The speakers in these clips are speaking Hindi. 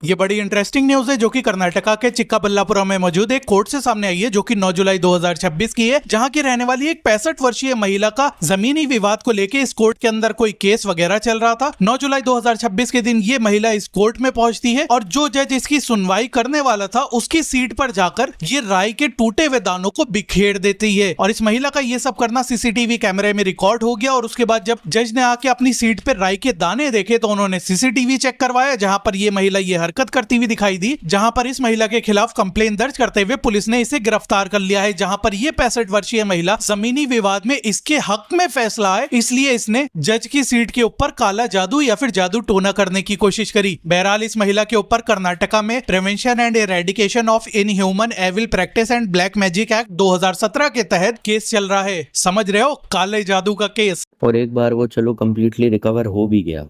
ये बड़ी इंटरेस्टिंग न्यूज है जो कि कर्नाटका के चिक्काबल्लापुरम में मौजूद एक कोर्ट से सामने आई है, जो कि 9 जुलाई 2026 की है, जहां की रहने वाली एक 65 वर्षीय महिला का जमीनी विवाद को लेके इस कोर्ट के अंदर कोई केस वगैरह चल रहा था। 9 जुलाई 2026 के दिन ये महिला इस कोर्ट में पहुंचती है और जो जज इसकी सुनवाई करने वाला था उसकी सीट पर जाकर ये राय के टूटे हुए दानों को बिखेर देती है। और इस महिला का ये सब करना सीसीटीवी कैमरे में रिकॉर्ड हो गया और उसके बाद जब जज ने आके अपनी सीट पर राय के दाने देखे तो उन्होंने सीसीटीवी चेक करवाया, जहां पर ये महिला ये हरकत करती हुई दिखाई दी, जहां पर इस महिला के खिलाफ कंप्लेन दर्ज करते हुए पुलिस ने इसे गिरफ्तार कर लिया है। जहां पर ये 65 वर्षीय महिला जमीनी विवाद में इसके हक में फैसला है, इसलिए इसने जज की सीट के ऊपर काला जादू या फिर जादू टोना करने की कोशिश करी। बहरहाल इस महिला के ऊपर कर्नाटका में prevention and eradication of inhuman evil practice and black magic act 2017 के तहत केस चल रहा है। समझ रहे हो, काले जादू का केस। और एक बार वो चलो कंप्लीटली रिकवर हो भी गया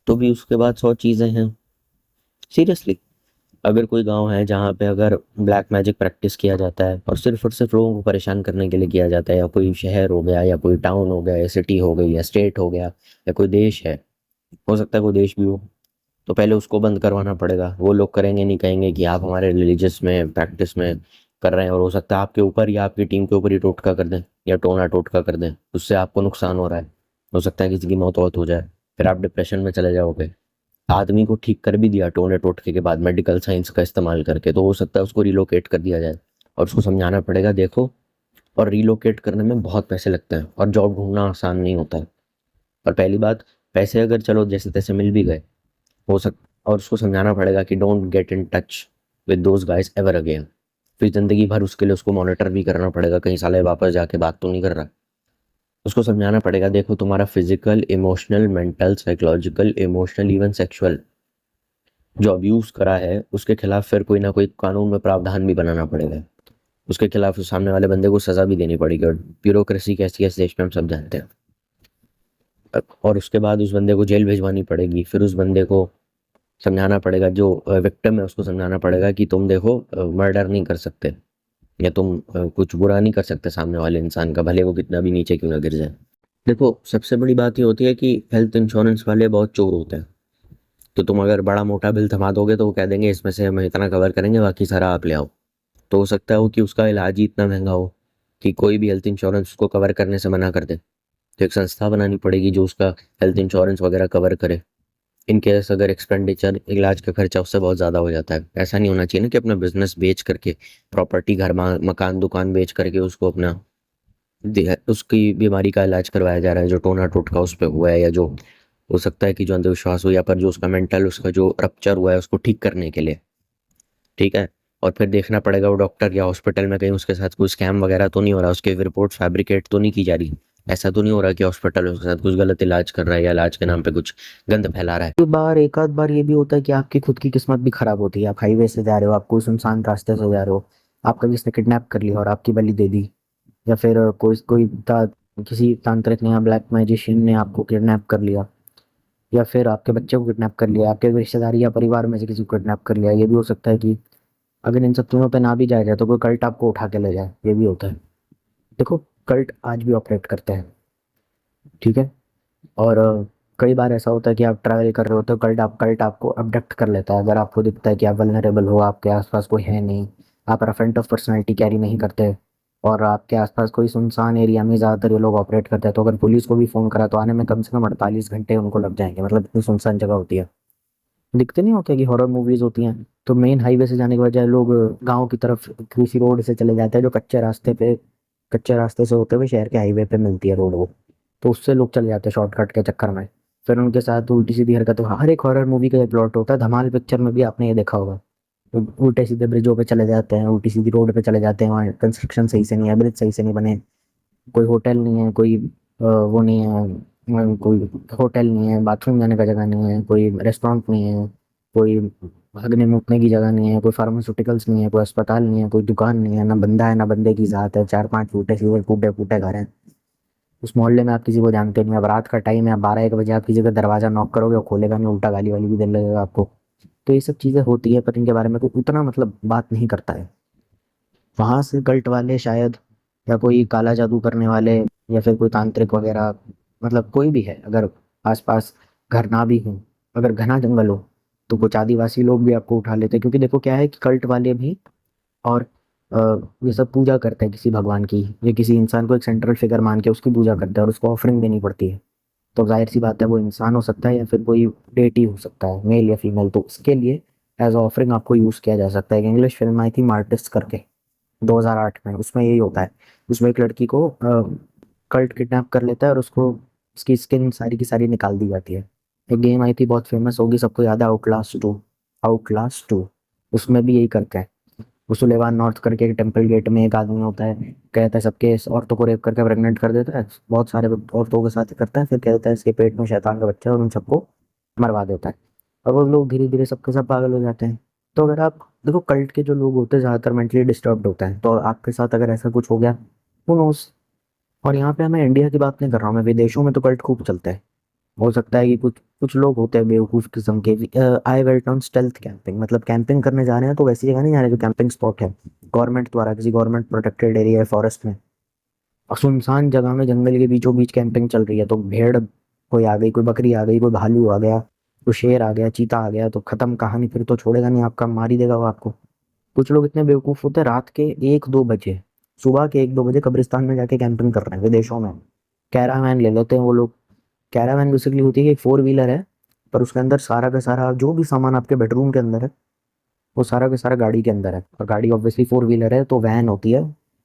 तो भी उसके बाद 100 चीज़ें हैं। सीरियसली, अगर कोई गांव है जहाँ पे अगर ब्लैक मैजिक प्रैक्टिस किया जाता है और सिर्फ लोगों को परेशान करने के लिए किया जाता है, या कोई शहर हो गया या कोई टाउन हो गया या सिटी हो गई या स्टेट हो गया या कोई देश है, हो सकता है कोई देश भी हो, तो पहले उसको बंद करवाना पड़ेगा। वो लोग करेंगे नहीं, कहेंगे कि आप हमारे रिलीजियस में प्रैक्टिस में कर रहे हैं, और हो सकता है आपके ऊपर या आपकी टीम के ऊपर ही टोटका कर दें या टोना टोटका कर दें, उससे आपको नुकसान हो रहा है, हो सकता है किसी की मौत हो जाए, फिर आप डिप्रेशन में चले जाओगे। आदमी को ठीक कर भी दिया टोने टोटके के बाद मेडिकल साइंस का इस्तेमाल करके, तो हो सकता है उसको रिलोकेट कर दिया जाए और उसको समझाना पड़ेगा देखो। और रिलोकेट करने में बहुत पैसे लगते हैं और जॉब ढूंढना आसान नहीं होता है। और पहली बात, पैसे अगर चलो जैसे तैसे मिल भी गए, हो सकता, और उसको समझाना पड़ेगा कि don't get in touch with those guys ever again. फिर ज़िंदगी भर उसके लिए उसको मॉनिटर भी करना पड़ेगा, कहीं साले वापस जाके बात तो नहीं कर रहा। उसको समझाना पड़ेगा देखो तुम्हारा physical, emotional, mental, psychological, emotional, even sexual जो अब्यूज़ करा है उसके खिलाफ फिर कोई ना कोई कानून में प्रावधान भी बनाना पड़ेगा। उसके खिलाफ उस सामने वाले बंदे को सज़ा भी देनी पड़ेगी, और ब्यूरोक्रेसी कैसी है इस देश में हम सब जानते हैं। और उसके बाद उस बंदे को जेल भिजवानी पड़ेगी, फिर उस बंदे को समझाना पड़ेगा, जो विक्टिम है उसको समझाना पड़ेगा कि तुम देखो मर्डर नहीं कर सकते या तुम कुछ बुरा नहीं कर सकते सामने वाले इंसान का, भले वो कितना भी नीचे क्यों ना गिर जाए। देखो, सबसे बड़ी बात ये होती है कि हेल्थ इंश्योरेंस वाले बहुत चोर होते हैं। तो तुम अगर बड़ा मोटा बिल थमा दोगे तो वो कह देंगे इसमें से हम इतना कवर करेंगे, बाकी सारा आप ले आओ। तो हो सकता है वो कि उसका इलाज ही इतना महंगा हो कि कोई भी हेल्थ इंश्योरेंस उसको कवर करने से मना कर दे। तो एक संस्था बनानी पड़ेगी जो उसका हेल्थ इंश्योरेंस वगैरह कवर करे, इन केस अगर एक्सपेंडिचर, इलाज का खर्चा उससे बहुत ज़्यादा हो जाता है। ऐसा नहीं होना चाहिए ना कि अपना बिजनेस बेच करके, प्रॉपर्टी, घर, मकान, दुकान बेच करके उसको अपना उसकी बीमारी का इलाज करवाया जा रहा है, जो टोना टोटका उस पर हुआ है, या जो हो सकता है कि जो अंधविश्वास हो, या पर जो उसका मेंटल, उसका जो रप्चर हुआ है उसको ठीक करने के लिए। ठीक है, और फिर देखना पड़ेगा वो डॉक्टर या हॉस्पिटल में कहीं उसके साथ कोई स्कैम वगैरह तो नहीं हो रहा, उसके रिपोर्ट फैब्रिकेट तो नहीं की जा रही। ऐसा तो नहीं हो रहा कि हॉस्पिटल उसके साथ कुछ गलत इलाज कर रहा है या इलाज के नाम पे कुछ गंद फैला रहा है। एक आध बार ये भी होता है कि आपकी खुद की किस्मत भी खराब होती है। आप हाईवे से जा रहे हो, आप कोई सुनसान रास्ते से जा रहे हो, आपका किसी ने किडनैप कर लिया और आपकी बलि दे दी, या फिर किसी तांत्रिक ने या ब्लैक मैजिशियन ने आपको किडनैप कर लिया, या फिर आपके बच्चे को किडनैप कर लिया, आपके रिश्तेदारी या परिवार में से किसी को किडनैप कर लिया। ये भी हो सकता है कि अगर इन सब चीज़ों पे ना भी जाया जाए तो कोई कल्ट आपको उठा के ले जाए, ये भी होता है। देखो, कल्ट आज भी ऑपरेट करते हैं, ठीक है। और कई बार ऐसा होता है कि आप ट्रैवल कर रहे हो तो कल्ट आपको अबडक्ट कर लेता है। अगर आपको दिखता है कि आप वल्नरेबल हो, आपके आसपास कोई है नहीं, आप रफेंट ऑफ पर्सनैलिटी कैरी नहीं करते, और आपके आसपास कोई सुनसान एरिया में ज़्यादातर ये लोग ऑपरेट करते हैं, तो अगर पुलिस को भी फ़ोन करा तो आने में कम से कम 48 घंटे उनको लग जाएंगे। मतलब इतनी सुनसान जगह होती है। दिखते नहीं होते कि हॉरर मूवीज़ होती हैं तो मेन हाईवे से जाने के बजाय लोग गाँव की तरफ किसी रोड से चले जाते हैं, जो कच्चे रास्ते से होते हुए शहर के हाईवे पे मिलती है रोड वो, तो उससे लोग चले जाते हैं शॉर्टकट के चक्कर में। फिर उनके साथ उल्टी सीधी हरकत। हर एक हॉरर मूवी का ये प्लॉट होता है। धमाल पिक्चर में भी आपने ये देखा होगा, उल्टे सीधे ब्रिजों पे चले जाते हैं, उल्टी सीधी रोड पे चले जाते हैं, वहाँ कंस्ट्रक्शन सही से नहीं है, ब्रिज सही से नहीं बने, कोई होटल नहीं है, कोई वो नहीं है, कोई होटल नहीं है, बाथरूम जाने का जगह नहीं है, कोई रेस्टोरेंट नहीं है, कोई भागने मुकने की जगह नहीं है, कोई फार्मास्यूटिकल्स नहीं है, कोई अस्पताल नहीं है, कोई दुकान नहीं है, ना बंदा है ना बंदे की ज़ात है, 4-5 टूटे सीधे टूटे फूटे घर हैं। उस मोहल्ले में आप किसी को जानते नहीं। अब रात का टाइम है, 12-1 बजे आप किसी का दरवाजा नॉक करोगे, वो खोलेगा नहीं, उल्टा गाली वाली भी देने लगेगा आपको। तो ये सब चीज़ें होती है, पर इनके बारे में कोई उतना मतलब बात नहीं करता है। वहाँ से कल्ट वाले शायद, या कोई काला जादू करने वाले, या फिर कोई तांत्रिक वगैरह, मतलब कोई भी है, अगर आसपास घर ना भी हो, अगर घना जंगल हो, तो कुछ आदिवासी लोग भी आपको उठा लेते हैं, क्योंकि देखो क्या है कि कल्ट वाले भी और अ, ये सब पूजा करते हैं किसी भगवान की, या किसी इंसान को एक सेंट्रल फिगर मान के उसकी पूजा करते हैं और उसको ऑफरिंग देनी पड़ती है। तो जाहिर सी बात है वो इंसान हो सकता है या फिर कोई डेटी हो सकता है, मेल या फीमेल, तो उसके लिए एज ऑफरिंग आपको यूज़ किया जा सकता है। एक इंग्लिश फिल्म आई थी मार्टिस्ट करके 2008 में, उसमें यही होता है। उसमें एक लड़की को कल्ट किडनैप कर लेता है और उसको उसकी स्किन सारी की सारी निकाल दी जाती है। एक गेम आई थी बहुत फेमस होगी, सबको याद है, आउटलास्ट 2। आउटलास्ट 2 उसमें भी यही करते हैं। वो सुलेवान नॉर्थ करके एक टेम्पल गेट में एक आदमी होता है, कहता है सबके औरतों को रेप करके प्रेग्नेंट कर देता है, बहुत सारे औरतों के साथ करता है, फिर कहता है इसके पेट में शैतान का बच्चा है और उन सबको मरवा देता है। और वो लोग धीरे धीरे सबके सब पागल हो जाते हैं। तो अगर आप देखो, कल्ट के जो लोग होते हैं ज़्यादातर मेंटली डिस्टर्ब्ड होते हैं, तो आपके साथ अगर ऐसा कुछ हो गया, who knows। और यहाँ पे मैं इंडिया की बात नहीं कर रहा हूँ, मैं विदेशों में तो कल्ट खूब चलता है। हो सकता है कि कुछ कुछ लोग होते हैं बेवकूफ़ किस्म के। I went on stealth camping, मतलब कैंपिंग करने जा रहे हैं तो वैसी जगह नहीं जा रहे जो कैंपिंग स्पॉट है गवर्नमेंट द्वारा, किसी गवर्नमेंट प्रोटेक्टेड एरिया है, फॉरेस्ट में, और सुनसान जगह में जंगल के बीचों बीच कैंपिंग चल रही है। तो भेड़ कोई आ गई, कोई बकरी आ गई, कोई भालू आ गया, कोई शेर आ गया, चीता आ गया, तो खत्म कहानी, फिर तो छोड़ेगा नहीं आपका, मार ही देगा वो आपको। कुछ लोग इतने बेवकूफ़ होते हैं, रात के 1-2 बजे, सुबह के 1-2 बजे कब्रिस्तान में जाके कैंपिंग कर रहे हैं विदेशों में। कैरावैन ले लेते हैं वो लोग। कैरावैन बेसिकली होती है कि एक 4 व्हीलर है, पर उसके अंदर सारा का सारा जो भी सामान आपके बेडरूम के अंदर है वो सारा का सारा गाड़ी के अंदर है। और गाड़ी ऑब्वियसली 4 व्हीलर है तो वैन होती है,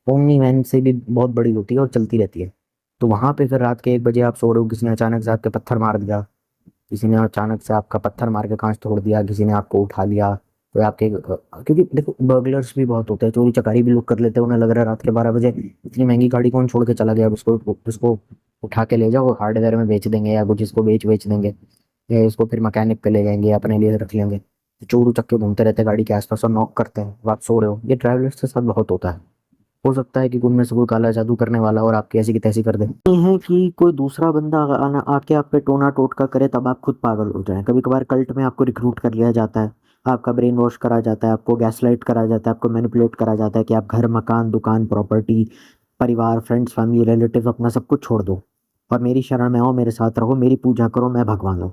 ओमनी वैन से भी बहुत बड़ी होती है और चलती रहती है। तो वहाँ पे फिर रात के 1 बजे आप सो रहे हो, किसी ने अचानक से आपके पत्थर मार दिया, किसी ने अचानक से आपका पत्थर मार के कांच तोड़ दिया, किसी ने आपको उठा लिया, कोई आपके क्योंकि देखो बर्गलर्स भी बहुत होते हैं, चोरी चकारी भी लोग कर लेते हैं। उन्हें लग रहा है रात के 12 बजे इतनी महंगी गाड़ी कौन छोड़ के चला गया, अब उसको उठा के ले जाओ, हार्डवेयर में बेच देंगे या कुछ इसको बेच देंगे, या इसको फिर मैकेनिक पे ले जाएंगे या अपने लिए रख लेंगे। तो चोर उचक्के घूमते रहते हैं गाड़ी के आसपास और नॉक करते हैं, अब आप सो रहे हो। ये ट्रैवलर्स के साथ बहुत होता है। हो सकता है कि उनमें से कोई काला जादू करने वाला और आपकी ऐसी की तैसी कर दे। ये है कि कोई दूसरा बंदा आना आके आप पे टोना टोटका करे तब आप खुद पागल हो जाएं। कभी कभार कल्ट में आपको रिक्रूट कर लिया जाता है, आपका ब्रेन वॉश करा जाता है, आपको गैसलाइट करा जाता है, आपको मैनिपुलेट करा जाता है कि आप घर, मकान, दुकान, प्रॉपर्टी, परिवार, फ्रेंड्स, फैमिली, रिलेटिव, अपना सब कुछ छोड़ दो और मेरी शरण में आओ, मेरे साथ रहो, मेरी पूजा करो, मैं भगवान हूँ।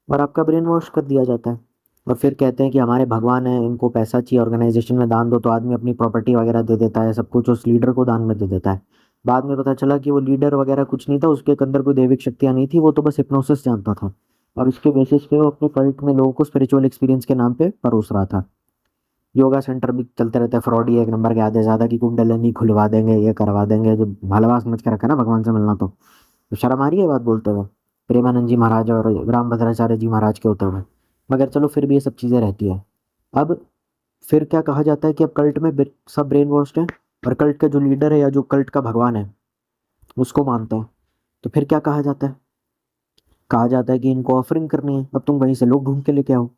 और आपका ब्रेन वॉश कर दिया जाता है। और फिर कहते हैं कि हमारे भगवान हैं, इनको पैसा चाहिए, ऑर्गेनाइजेशन में दान दो, तो आदमी अपनी प्रॉपर्टी वगैरह दे देता है, सब कुछ उस लीडर को दान में दे देता है। बाद में पता चला कि वो लीडर वगैरह कुछ नहीं था, उसके अंदर कोई दैविक शक्तियाँ नहीं थी, वो तो बस हिप्नोसिस जानता था। और उसके बेसिस पे वो अपने कल्ट में लोगों को स्पिरिचुअल एक्सपीरियंस के नाम पे परोस रहा था। योगा सेंटर भी चलते रहते हैं, फ्रॉड ही एक नंबर के आधे ज़्यादा, की कुंडलिनी खुलवा देंगे, ये करवा देंगे, जो भलवा समझ के रखा है ना भगवान से मिलना। तो शर्म आ रही है बात बोलते हुए, प्रेमानंद जी महाराज और रामभद्राचार्य जी महाराज के होते हुए। मगर चलो फिर भी ये सब चीज़ें रहती है। अब फिर क्या कहा जाता है कि अब कल्ट में सब ब्रेन वॉश्ड है और कल्ट का जो लीडर है या जो कल्ट का भगवान है उसको मानते हैं। तो फिर क्या कहा जाता है? कहा जाता है कि इनको ऑफरिंग करनी है, अब तुम वहीं से लोग ढूंढ के लेके आओ।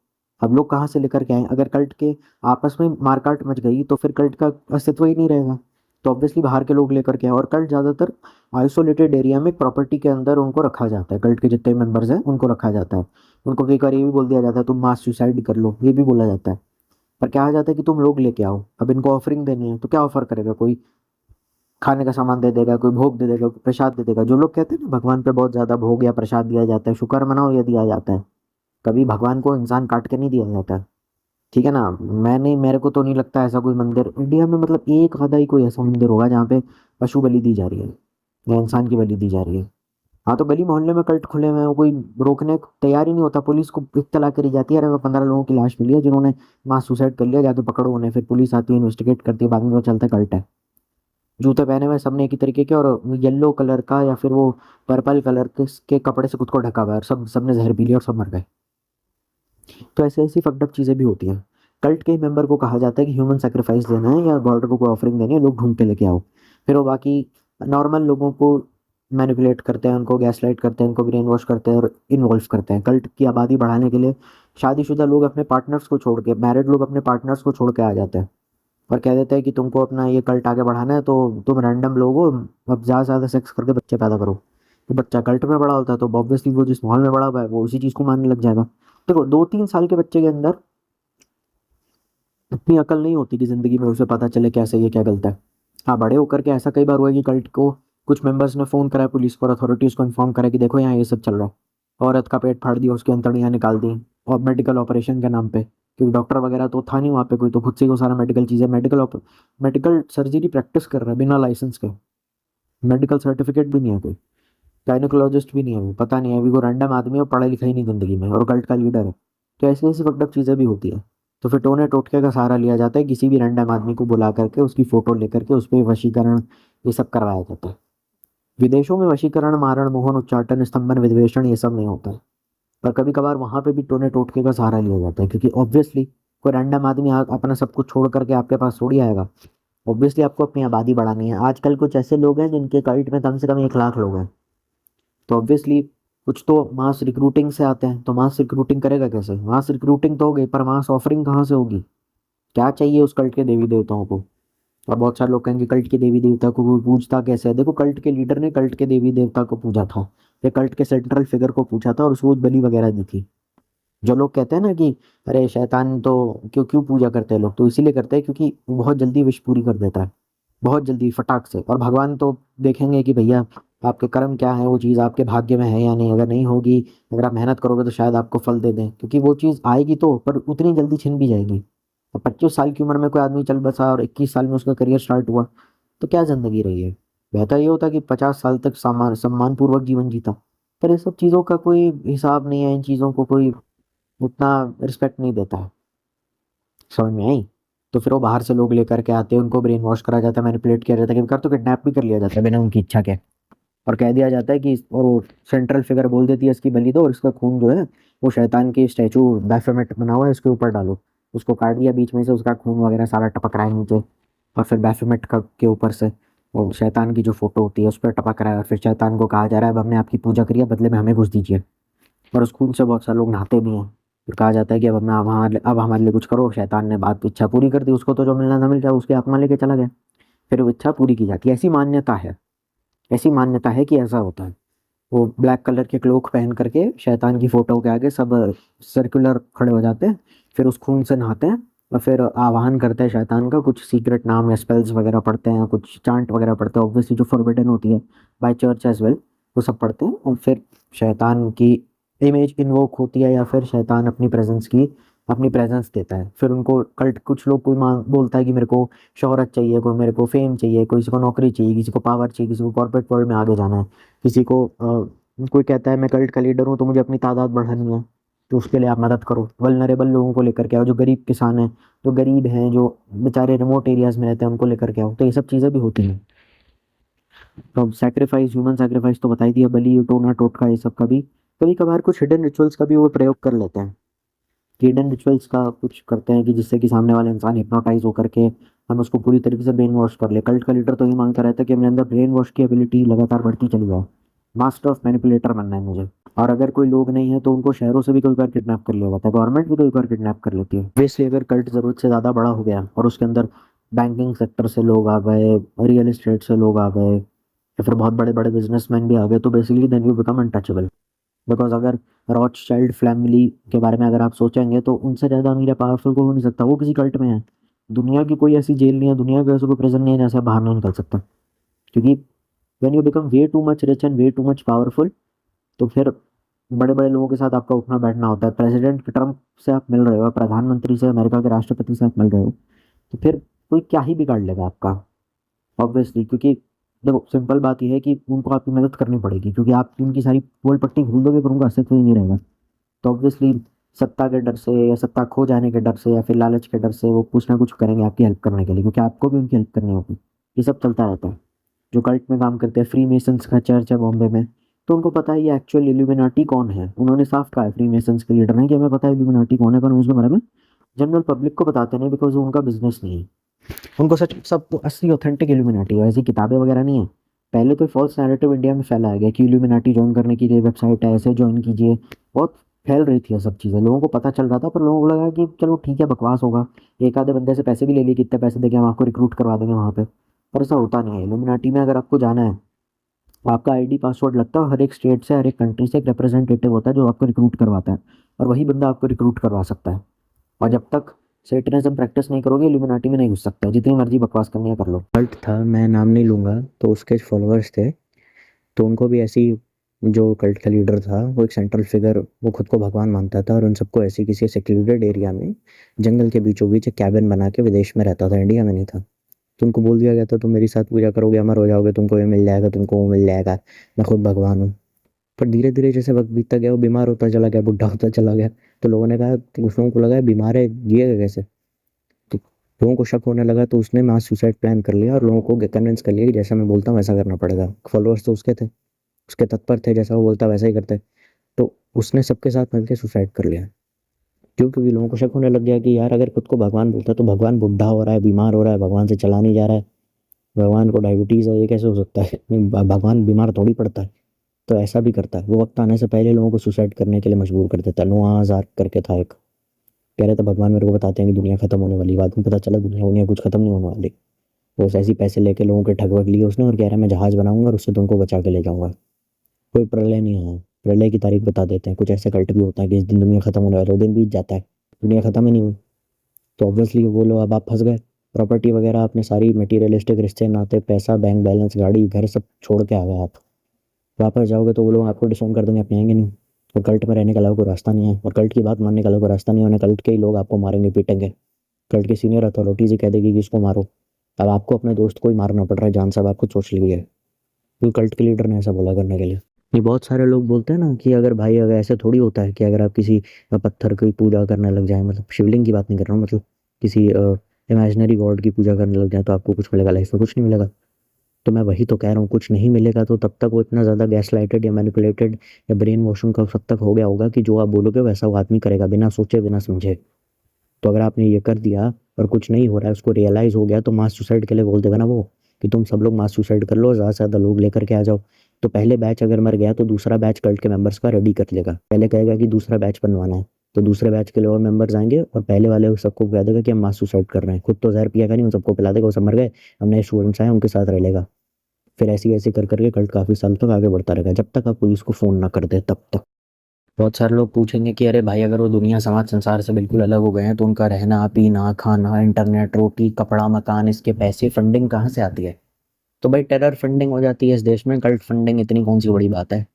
अब लोग कहाँ से लेकर के आए? अगर कल्ट के आपस में मारकाट मच गई तो फिर कल्ट का अस्तित्व ही नहीं रहेगा। तो ऑब्वियसली बाहर के लोग लेकर के आए, और कल्ट ज़्यादातर आइसोलेटेड एरिया में प्रॉपर्टी के अंदर उनको रखा जाता है। कल्ट के जितने मेंबर्स हैं उनको रखा जाता है। उनको कई बार ये भी बोल दिया जाता है तुम मास सुसाइड कर लो, ये भी बोला जाता है। पर क्या जाता है कि तुम लोग लेके आओ। अब इनको ऑफरिंग देनी है तो क्या ऑफर करेगा? कोई खाने का सामान दे देगा, कोई भोग दे देगा, कोई प्रसाद दे देगा। जो लोग कहते हैं ना भगवान पे बहुत ज़्यादा भोग या प्रसाद दिया जाता है, शुक्र मनाओ ये दिया जाता है। कभी भगवान को इंसान काट के नहीं दिया जाता है, ठीक है ना। मेरे को तो नहीं लगता ऐसा कोई मंदिर इंडिया में, मतलब एक आधा ही कोई ऐसा मंदिर होगा जहाँ पे पशु बलि दी जा रही है या इंसान की बलि दी जा रही है। हाँ, तो गली मोहल्ले में कल्ट खुले हुए हैं, कोई रोकने को तैयार ही नहीं होता। पुलिस को इत्तला करी जाती है, अरे 15 लोगों की लाश मिली है जिन्होंने मास सुसाइड कर लिया, जाके पकड़ो उन्हें। फिर पुलिस आती है, इन्वेस्टिगेट करती है, बाद में पता चलता है कल्ट है। जूते पहने हुए सबने एक ही तरीके के, और येलो कलर का या फिर वो पर्पल कलर के कपड़े से खुद को ढका हुआ है, और सबने जहर पी लिया और सब मर गए। तो ऐसी ऐसी फकडअप चीज़ें भी होती हैं। कल्ट के मेंबर को कहा जाता है कि ह्यूमन सेक्रीफाइस देना है या गॉड को कोई ऑफरिंग देनी है, लोग ढूंढ के लेके आओ। फिर वो बाकी नॉर्मल लोगों को मैनिपुलेट करते हैं, उनको गैसलाइट करते हैं, उनको ब्रेन वॉश करते हैं और इन्वॉल्व करते हैं। कल्ट की आबादी बढ़ाने के लिए शादीशुदा लोग अपने पार्टनर्स को छोड़ के, मैरिड लोग अपने पार्टनर्स को छोड़ के आ जाते हैं और कह देते हैं कि तुमको अपना ये कल्ट आगे बढ़ाना है तो तुम रैंडम लोग हो, अब ज़्यादा से ज़्यादा सेक्स करके बच्चे पैदा करो। तो बच्चा कल्ट में बड़ा होता है तो ऑब्वियसली वो जिस माहौल में बड़ा हुआ है वो उसी चीज़ को मानने लग जाएगा। देखो 2-3 साल के बच्चे के अंदर इतनी अकल नहीं होती कि ज़िंदगी में उसे पता चले क्या सही है क्या गलत है। हाँ, बड़े होकर के ऐसा कई बार हुआ है कि कल्ट को कुछ मेंबर्स ने फ़ोन करा पुलिस को और अथॉरिटीज़ को इन्फॉर्म करा कि देखो यहाँ ये सब चल रहा है। औरत का पेट फाड़ दिया, उसकी अंतड़ियाँ निकाल दी, और मेडिकल ऑपरेशन के नाम पे, क्योंकि डॉक्टर वगैरह तो था नहीं वहाँ पे कोई, तो खुद से ही वो सारा मेडिकल चीज़ें मेडिकल सर्जरी प्रैक्टिस कर रहा है बिना लाइसेंस के, मेडिकल सर्टिफिकेट भी नहीं है कोई, गायनोकोलॉजिस्ट भी नहीं है वो, पता नहीं है अभी, वो रैंडम आदमी है, पढ़ा लिखा ही नहीं ज़िंदगी में और कल्ट का लीडर है। तो ऐसी ऐसी फकड़प चीज़ें भी होती है। तो फिर टोने टोटके का सहारा लिया जाता है, किसी भी रैंडम आदमी को बुला करके उसकी फ़ोटो लेकर के उस पर वशीकरण ये सब करवाया जाता है। विदेशों में वशीकरण, मारण, मोहन, उच्चाटन, स्तंभन, विद्वेषण ये सब नहीं होता है, पर कभी कभार वहाँ पे भी टोने टोटके का सहारा लिया जाता है, क्योंकि ऑब्वियसली कोई रैंडम आदमी अपना सब कुछ छोड़ करके आपके पास थोड़ी आएगा। ऑब्वियसली आपको अपनी आबादी बढ़ानी है। आजकल कुछ ऐसे लोग हैं जिनके कल्ट में कम से कम 1 लाख लोग हैं, तो ऑब्वियसली कुछ तो मास रिक्रूटिंग से आते हैं, तो मास रिक्रूटिंग करेगा कैसे? मास रिक्रूटिंग तो हो गई, पर मास ऑफरिंग कहाँ से होगी? क्या चाहिए उस कल्ट के देवी देवताओं को? और बहुत सारे लोग कहेंगे कल्ट के देवी देवता को कोई पूजता कैसे है? देखो, कल्ट के लीडर ने कल्ट के देवी देवता को पूजा था, या कल्ट के सेंट्रल फिगर को पूछा था और उसको बलि वगैरह दी थी। जो लोग कहते हैं ना कि अरे शैतान तो क्यों क्यों पूजा करते हैं लोग, तो इसीलिए करते हैं क्योंकि बहुत जल्दी विश पूरी कर देता है, बहुत जल्दी फटाक से। और भगवान तो देखेंगे कि भैया आपके कर्म क्या है, वो चीज़ आपके भाग्य में है या नहीं। अगर नहीं होगी, अगर आप मेहनत करोगे तो शायद आपको फल दे दें, क्योंकि वो चीज़ आएगी तो, पर उतनी जल्दी छिन भी जाएगी। और 25 साल की उम्र में कोई आदमी चल बसा और 21 साल में उसका करियर स्टार्ट हुआ, तो क्या ज़िंदगी रही है? बेहतर ये होता कि 50 साल तक सम्मानपूर्वक जीवन जीता। पर ये सब चीज़ों का कोई हिसाब नहीं है, इन चीज़ों को कोई उतना रिस्पेक्ट नहीं देता है। समझ में आई? तो फिर वो बाहर से लोग लेकर के आते हैं, उनको ब्रेन वॉश करा जाता है, मैनिपुलेट किया जाता है, कभी कर तो किडनैप भी कर लिया जाता है बिना उनकी इच्छा के, और कह दिया जाता है कि और वो सेंट्रल फिगर बोल देती है इसकी बलि दो, और इसका खून जो है वो शैतान की स्टैचू बैफोमेट बना हुआ है इसके ऊपर डालो। उसको काट दिया बीच में से, उसका खून वगैरह सारा टपक रहा है नीचे, और फिर बैफोमेट का के ऊपर से वो शैतान की जो फोटो होती है उस पर टपक रहा है, और फिर शैतान को कहा जा रहा है अब हमने आपकी पूजा करी है, बदले में हमें घुस दीजिए। और उस खून से बहुत सारे लोग नहाते भी हैं। फिर कहा जाता है कि अब हमारे लिए कुछ करो। शैतान ने बात इच्छा पूरी कर दी, उसको तो जो मिलना था मिल गया, उसकी आत्मा लेके चला गया। फिर वो इच्छा पूरी की जाती है, ऐसी मान्यता है, ऐसी मान्यता है कि ऐसा होता है। वो ब्लैक कलर के क्लोक पहन करके शैतान की फोटो के आगे सब सर्कुलर खड़े हो जाते हैं, फिर उस खून से नहाते हैं, और फिर आवाहन करते हैं शैतान का, कुछ सीक्रेट नाम या स्पेल्स वगैरह पढ़ते हैं, कुछ चांट वगैरह पढ़ते हैं, ऑब्वियसली जो फॉरबिडन होती है बाय चर्च एज वेल, वो सब पढ़ते हैं। और फिर शैतान की इमेज इन्वोक होती है, या फिर शैतान अपनी प्रेजेंस देता है। फिर उनको कल्ट, कुछ लोग कोई मांग बोलता है कि मेरे को शोहरत चाहिए, कोई मेरे को फेम चाहिए, किसी को नौकरी चाहिए, किसी को पावर चाहिए, किसी को कॉर्पोरेट वर्ल्ड में आगे जाना है, किसी को कोई कहता है मैं कल्ट का लीडर हूँ तो मुझे अपनी तादाद बढ़ानी है, तो उसके लिए आप मदद करो। वल्नरेबल लोगों को लेकर के आओ, जो गरीब किसान हैं, जो गरीब हैं, जो बेचारे रिमोट एरियाज में रहते हैं, उनको लेकर के आओ। तो ये सब चीज़ें भी होती हैं। तो सैक्रिफाइस, ह्यूमन सैक्रिफाइस तो बताई दिया, बलि, टोना टोटका, ये सब का भी कभी कभार कुछ हिडन रिचुअल्स का भी वो प्रयोग कर लेते हैं। हिडन रिचुअल्स का कुछ करते हैं कि जिससे कि सामने वाला इंसान हिप्नोटाइज होकर के हम उसको पूरी तरीके से ब्रेन वॉश कर ले। कल्ट का लीडर तो ये मांगता रहता है कि मेरे अंदर ब्रेन वॉश की एबिलिटी लगातार बढ़ती चली जाए, मास्टर ऑफ मैनिपुलेटर बनना है मुझे। और अगर कोई लोग नहीं है तो उनको शहरों से भी कई बार किडनैप कर लिया जाता है, गवर्नमेंट भी कई बार किडनैप कर लेती है। वैसे अगर कल्ट ज़रूरत से ज़्यादा बड़ा हो गया और उसके अंदर बैंकिंग सेक्टर से लोग आ गए, रियल एस्टेट से लोग आ गए, या फिर बहुत बड़े बड़े बिजनेसमैन भी आ गए, तो basically then you become untouchable. Because अगर रॉथशाइल्ड फैमिली के बारे में अगर आप सोचेंगे तो उनसे ज़्यादा अमीर या पावरफुल कोई हो नहीं सकता, वो किसी कल्ट में है। दुनिया की कोई ऐसी जेल नहीं है, दुनिया का ऐसा कोई प्रिजन नहीं है जहाँ से आप बाहर नहीं निकल सकता, क्योंकि when you become way too much rich and way too much powerful, तो फिर बड़े बड़े लोगों के साथ आपका उठना बैठना होता है। प्रेसिडेंट ट्रम्प से आप मिल रहे हो, प्रधानमंत्री से, अमेरिका के राष्ट्रपति से आप मिल रहे हो, तो फिर कोई क्या ही बिगाड़ लेगा आपका, ऑब्वियसली। क्योंकि देखो, सिंपल बात यह है कि उनको आपकी मदद करनी पड़ेगी, क्योंकि आप उनकी सारी पोल पट्टी खोल दोगे पर उनका अस्तित्व ही नहीं रहेगा। तो ऑब्वियसली सत्ता के डर से, या सत्ता खो जाने के डर से, या फिर लालच के डर से वो कुछ ना कुछ करेंगे आपकी हेल्प करने के लिए, क्योंकि आपको भी उनकी हेल्प करनी होगी। ये सब चलता रहता है। जो कल्ट में काम करते हैं, फ्री मेसन्स का चर्च है बॉम्बे में, तो उनको पता है ये एक्चुअल इल्यूमिनाटी कौन है। उन्होंने साफ कहा है फ्री मेसन्स के लीडर ने कि हमें पता है इल्यूमिनाटी कौन है, पर उसके बारे में जनरल पब्लिक को बताते नहीं, बिकॉज वो उनका बिजनेस नहीं है। उनको सच सब असली ऑथेंटिक इल्यूमिनाटी है, ऐसी किताबें वगैरह नहीं है। पहले तो फॉल्स नैरेटिव इंडिया में फैलाया गया कि इल्यूमिनाटी ज्वाइन करने की वेबसाइट है, ऐसे ज्वाइन कीजिए, बहुत फैल रही थी ये सब चीज़ें, लोगों को पता चल रहा था, पर लोगों को लगा कि चलो ठीक है, बकवास होगा, एक आधे बंदे से पैसे भी ले लिए, कितने पैसे देके हम आपको रिक्रूट करवा देंगे वहाँ पे। पर ऐसा होता नहीं है। इल्यूमिनाटी में अगर आपको जाना है, आपका आईडी पासवर्ड लगता है, हर एक स्टेट से, हर एक कंट्री से एक रिप्रेजेंटेटिव होता है जो आपको रिक्रूट करवाता है, और वही बंदा आपको रिक्रूट करवा सकता है। और जब तक सेटनिज्म प्रैक्टिस नहीं करोगे, इल्यूमिनाटी में नहीं घुस सकता, जितनी मर्जी बकवास करनी है कर लो। कल्ट था, मैं नाम नहीं लूँगा, तो उसके फॉलोअर्स थे, तो उनको भी ऐसी जो कल्ट का लीडर था वो एक सेंट्रल फिगर, वो खुद को भगवान मानता था और उन सबको ऐसे किसी सेक्लूडेड एरिया में जंगल के बीचों बीच एक कैबिन बना के विदेश में रहता था, इंडिया में नहीं था। तो उनको बोल दिया गया था तुम मेरे साथ पूजा करोगे अमर हो जाओगे, तुमको ये मिल जाएगा, तुमको वो मिल जाएगा, मैं खुद भगवान हूँ। पर धीरे धीरे जैसे वक्त बीतता गया वो बीमार होता चला गया, बुढ़ा होता चला गया। तो लोगों ने कहा, तो उस लोगों को लगा बीमार है जिएगा कैसे, तो लोगों को शक होने लगा, तो उसने मास सुसाइड प्लान कर लिया और लोगों को कन्विंस कर लिया कि जैसा मैं बोलता हूँ वैसा करना पड़ेगा। फॉलोअर्स तो उसके थे, उसके तत्पर थे, जैसा वो बोलता वैसा ही करते। तो उसने सबके साथ मिलकर सुसाइड कर लिया। क्यों? क्योंकि लोगों को शक होने लग गया कि यार अगर खुद को भगवान बोलता है तो भगवान बुढ़ा हो रहा है, बीमार हो रहा है, भगवान से चला नहीं जा रहा है, भगवान को डायबिटीज़ है, ये कैसे हो सकता है? भगवान बीमार थोड़ी पड़ता है। तो ऐसा भी करता है, वो वक्त आने से पहले लोगों को सुसाइड करने के लिए मजबूर कर देता है। नोआ आज़ार करके था एक, कह रहे थे भगवान मेरे को बताते हैं कि दुनिया खत्म होने वाली, बाद में पता चला दुनिया कुछ खत्म नहीं होने वाली। वो ऐसे ही पैसे लेके लोगों के ठग वग लिए उसने और कह रहा है मैं जहाज बनाऊंगा और उससे तुमको बचा के ले जाऊंगा। कोई प्रलय नहीं है, प्रलय की तारीख बता देते हैं। कुछ ऐसे कल्ट भी होता है कि इस दिन दुनिया खत्म होने वाला, 2 दिन बीत जाता है, दुनिया खत्म ही नहीं हुई। तो ऑब्वियसली वो लोग, अब आप फंस गए। प्रॉपर्टी वगैरह अपने सारी मटीरियलिस्टिक रिश्ते नाते, पैसा, बैंक बैलेंस, गाड़ी घर सब छोड़ के आ गए आप। वापस जाओगे तो वो लोग आपको डिसोन कर देंगे, अपने आएंगे नहीं। और कल्ट में रहने का अलावा कोई रास्ता नहीं है, और कल्ट की बात मानने का अलावा कोई रास्ता नहीं है। कल्ट के ही लोग आपको मारेंगे पीटेंगे, कल्ट की सीनियर अथॉरिटीज ही कह देगी कि इसको मारो। अब आपको अपने दोस्त को ही मारना पड़ रहा है, जान साहब आप खुद सोच लीजिए, क्योंकि कल्ट के लीडर ने ऐसा बोला करने के लिए। ये बहुत सारे लोग बोलते हैं ना कि अगर भाई अगर ऐसे थोड़ी होता है कि अगर आप किसी पत्थर की पूजा करने लग जाए, मतलब शिवलिंग की बात नहीं कर रहा हूँ, मतलब किसी इमेजिनरी गॉड की पूजा करने लग जाए तो आपको कुछ मिलेगा, लाइफ में कुछ नहीं मिलेगा। तो मैं वही तो कह रहा हूँ, कुछ नहीं मिलेगा तो तब तक वो इतना ज़्यादा गैसलाइटेड या मैनिपुलेटेड या ब्रेन वॉशिंग का तब तक हो गया होगा कि जो आप बोलोगे वैसा वो आदमी करेगा, बिना सोचे बिना समझे। तो अगर आपने ये कर दिया और कुछ नहीं हो रहा है, उसको रियलाइज़ हो गया, तो मास सुसाइड के लिए बोल देगा ना वो कि तुम सब लोग मास सुसाइड कर लो, ज़्यादा से ज़्यादा लोग लेकर के आ जाओ। तो पहले बैच अगर मर गया तो दूसरा बैच कल्ट के मेंबर्स का रेडी कर लेगा। पहले कहेगा कि दूसरा बैच बनवाना है, तो दूसरे बैच के लिए और मेंबर्स आएंगे और पहले वाले सबको कह देगा कि हम मास सुसाइड कर रहे हैं। खुद तो जहर पिएगा नहीं, उन सबको पिला देगा, वो सब मर गए, हमने स्टूडेंट्स आए उनके साथ रह लेगा। फिर ऐसे ऐसे कर करके कल्ट काफ़ी साल तक आगे बढ़ता रहेगा, जब तक आप पुलिस को फ़ोन ना कर दे तब तक। बहुत सारे लोग पूछेंगे कि अरे भाई अगर वो दुनिया समाज संसार से बिल्कुल अलग हो गए हैं तो उनका रहना पीना खाना इंटरनेट रोटी कपड़ा मकान इसके पैसे फंडिंग कहाँ से आती है? तो भाई टेरर फंडिंग हो जाती है इस देश में, कल्ट फंडिंग इतनी कौन सी बड़ी बात है?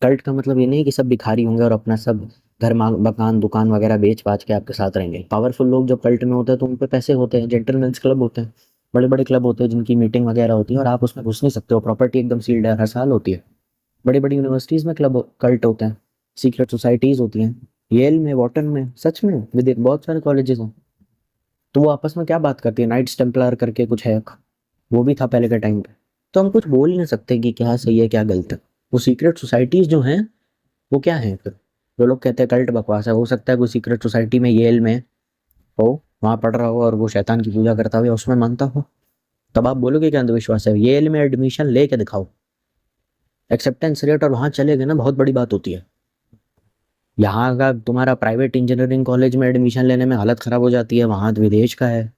कल्ट का मतलब ये नहीं कि सब भिखारी होंगे और अपना सब घर मकान दुकान वगैरह बेच बाच के आपके साथ रहेंगे। पावरफुल लोग जब कल्ट में होते हैं तो उन पे पैसे होते हैं, जेंटलमैन्स क्लब होते हैं, बड़े बड़े क्लब होते हैं जिनकी मीटिंग वगैरह होती है और आप उसमें घुस नहीं सकते हो, प्रॉपर्टी एकदम सील्ड है, हर साल होती है। बड़ी बड़ी यूनिवर्सिटीज़ में क्लब कल्ट होते हैं, सीक्रेट सोसाइटीज़ होती हैं, येल में वॉटन में, सच में विद बहुत सारे कॉलेजेस हैं। तो वो आपस में क्या बात करती है? नाइट्स टेम्पलर करके कुछ है, वो भी था पहले के टाइम पे। तो हम कुछ बोल ही नहीं सकते कि क्या सही है क्या गलत है। वो सीक्रेट सोसाइटीज़ जो हैं वो क्या हैं फिर? जो लोग कहते हैं कल्ट बकवास है, हो सकता है कोई सीक्रेट सोसाइटी में येल में हो, वहाँ पढ़ रहा हो और वो शैतान की पूजा करता हो या उसमें मानता हो, तब आप बोलोगे क्या अंधविश्वास है? येल में एडमिशन लेके दिखाओ, एक्सेप्टेंस रेट और वहाँ चले गए ना, बहुत बड़ी बात होती है। यहाँ का तुम्हारा प्राइवेट इंजीनियरिंग कॉलेज में एडमिशन लेने में हालत ख़राब हो जाती है, वहाँ तो विदेश का है,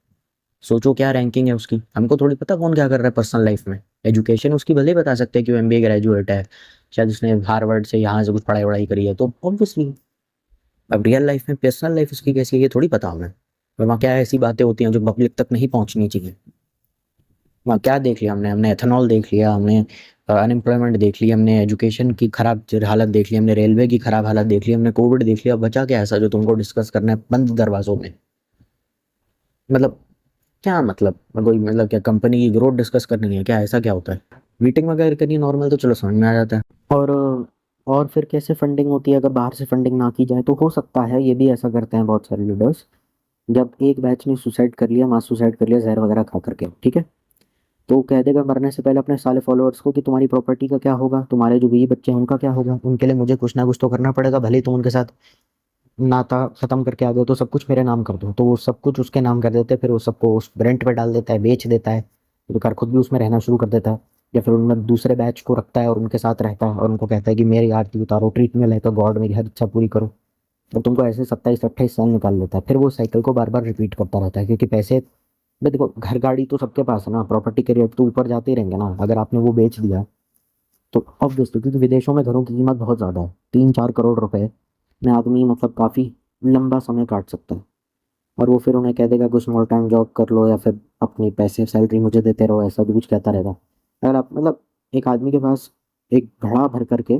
सोचो क्या रैंकिंग है उसकी। हमको थोड़ी पता कौन क्या कर रहा है पर्सनल लाइफ में। एजुकेशन उसकी भले ही बता सकते हैं कि वो MBA ग्रेजुएट है, शायद उसने हार्वर्ड से यहाँ से कुछ पढ़ाई वढ़ाई करी है, तो ऑब्वियसली। अब रियल लाइफ में पर्सनल लाइफ उसकी कैसी है ये थोड़ी पता हमें। और वहाँ क्या ऐसी बातें होती हैं जो पब्लिक तक नहीं पहुँचनी चाहिए। वहाँ क्या देख लिया हमने? हमने एथेनॉल देख लिया, हमने अनएम्प्लॉयमेंट देख ली, हमने एजुकेशन की खराब हालत देख ली, हमने रेलवे की खराब हालत देख ली, हमने कोविड देख लिया। बचा क्या ऐसा जो तुमको डिस्कस करना है बंद दरवाजों में? मतलब क्या मतलब? कोई मतलब क्या कंपनी की ग्रोथ डिस्कस करनी है क्या? ऐसा क्या होता है? मीटिंग वगैरह करनी नॉर्मल तो चलो समझ में आ जाता है। और फिर कैसे फंडिंग होती है अगर बाहर से फंडिंग ना की जाए? तो हो सकता है ये भी ऐसा करते हैं बहुत सारे लीडर्स, जब एक बैच ने सुसाइड कर लिया, मास सुसाइड कर लिया जहर वगैरह खा करके, ठीक है, तो कह देगा मरने से पहले अपने सारे फॉलोअर्स को कि तुम्हारी प्रॉपर्टी का क्या होगा, तुम्हारे जो बीवी बच्चे हैं उनका क्या होगा, उनके लिए मुझे कुछ ना कुछ तो करना पड़ेगा, भले ही तुम उनके साथ नाता खत्म करके आ गए तो सब कुछ मेरे नाम कर दो। तो वो सब कुछ उसके नाम कर देते हैं, फिर वो सबको उस रेंट पे डाल देता है, बेच देता है, बेकार खुद भी उसमें रहना शुरू कर देता है, या फिर उनमें दूसरे बैच को रखता है और उनके साथ रहता है और उनको कहता है कि मेरी आरती उतारो, ट्रीटमेंट है तो गॉड मेरी हर इच्छा पूरी करो। तो तुमको ऐसे 27-28 साल निकाल लेता है, फिर वो साइकिल को बार बार रिपीट करता रहता है, क्योंकि पैसे भाई देखो, घर गाड़ी तो सबके पास है ना, प्रॉपर्टी के रेट तो ऊपर जाते ही रहेंगे ना। अगर आपने वो बेच दिया तो ऑब्वियसली, क्योंकि विदेशों में घरों की कीमत बहुत ज़्यादा है, 3-4 करोड़ रुपए में आदमी मतलब काफ़ी लंबा समय काट सकता है। और वो फिर उन्हें कह देगा कुछ स्मॉल टाइम जॉब कर लो या फिर अपनी पैसे सैलरी मुझे देते रहो, ऐसा भी कुछ कहता रहेगा। अगर आप मतलब एक आदमी के पास एक घड़ा भर करके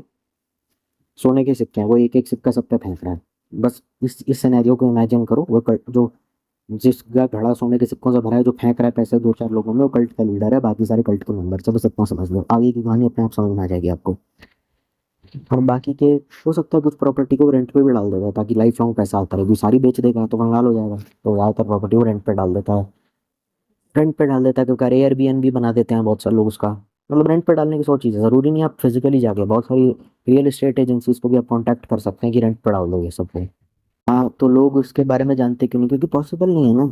सोने के सिक्के हैं, वो एक एक सिक्का सब पे फेंक रहा है। बस इस सिनेरियो को इमेजिन करो, वो जो जिसका घड़ा सोने के सिक्कों से भरा है, जो फेंक रहा है पैसे 2-4 लोगों में, वो कल्ट का लीडर है, बाकी सारे कल्ट के मेंबर सब, बस इतना समझ लो, आगे की कहानी अपने आप समझ में आ जाएगी आपको। और बाकी के हो सकता है कुछ प्रॉपर्टी को रेंट पे भी डाल देगा ताकि लाइफ लॉन्ग पैसा आता रहे, क्योंकि सारी बेच देगा तो कंगाल हो जाएगा, तो ज़्यादातर प्रॉपर्टी को रेंट पे डाल देता है। रेंट पे डाल देता है क्योंकि एयरबीएनबी बना देते हैं बहुत सारे लोग उसका। मतलब रेंट पे डालने की 100 चीज़ है, ज़रूरी नहीं आप फिजिकली जाके, बहुत सारी रियल एस्टेट एजेंसीज को भी आप कॉन्टैक्ट कर सकते हैं कि रेंट पे डाल दो ये सब को। हाँ, तो लोग उसके बारे में जानते क्यों नहीं? क्योंकि पॉसिबल नहीं है ना।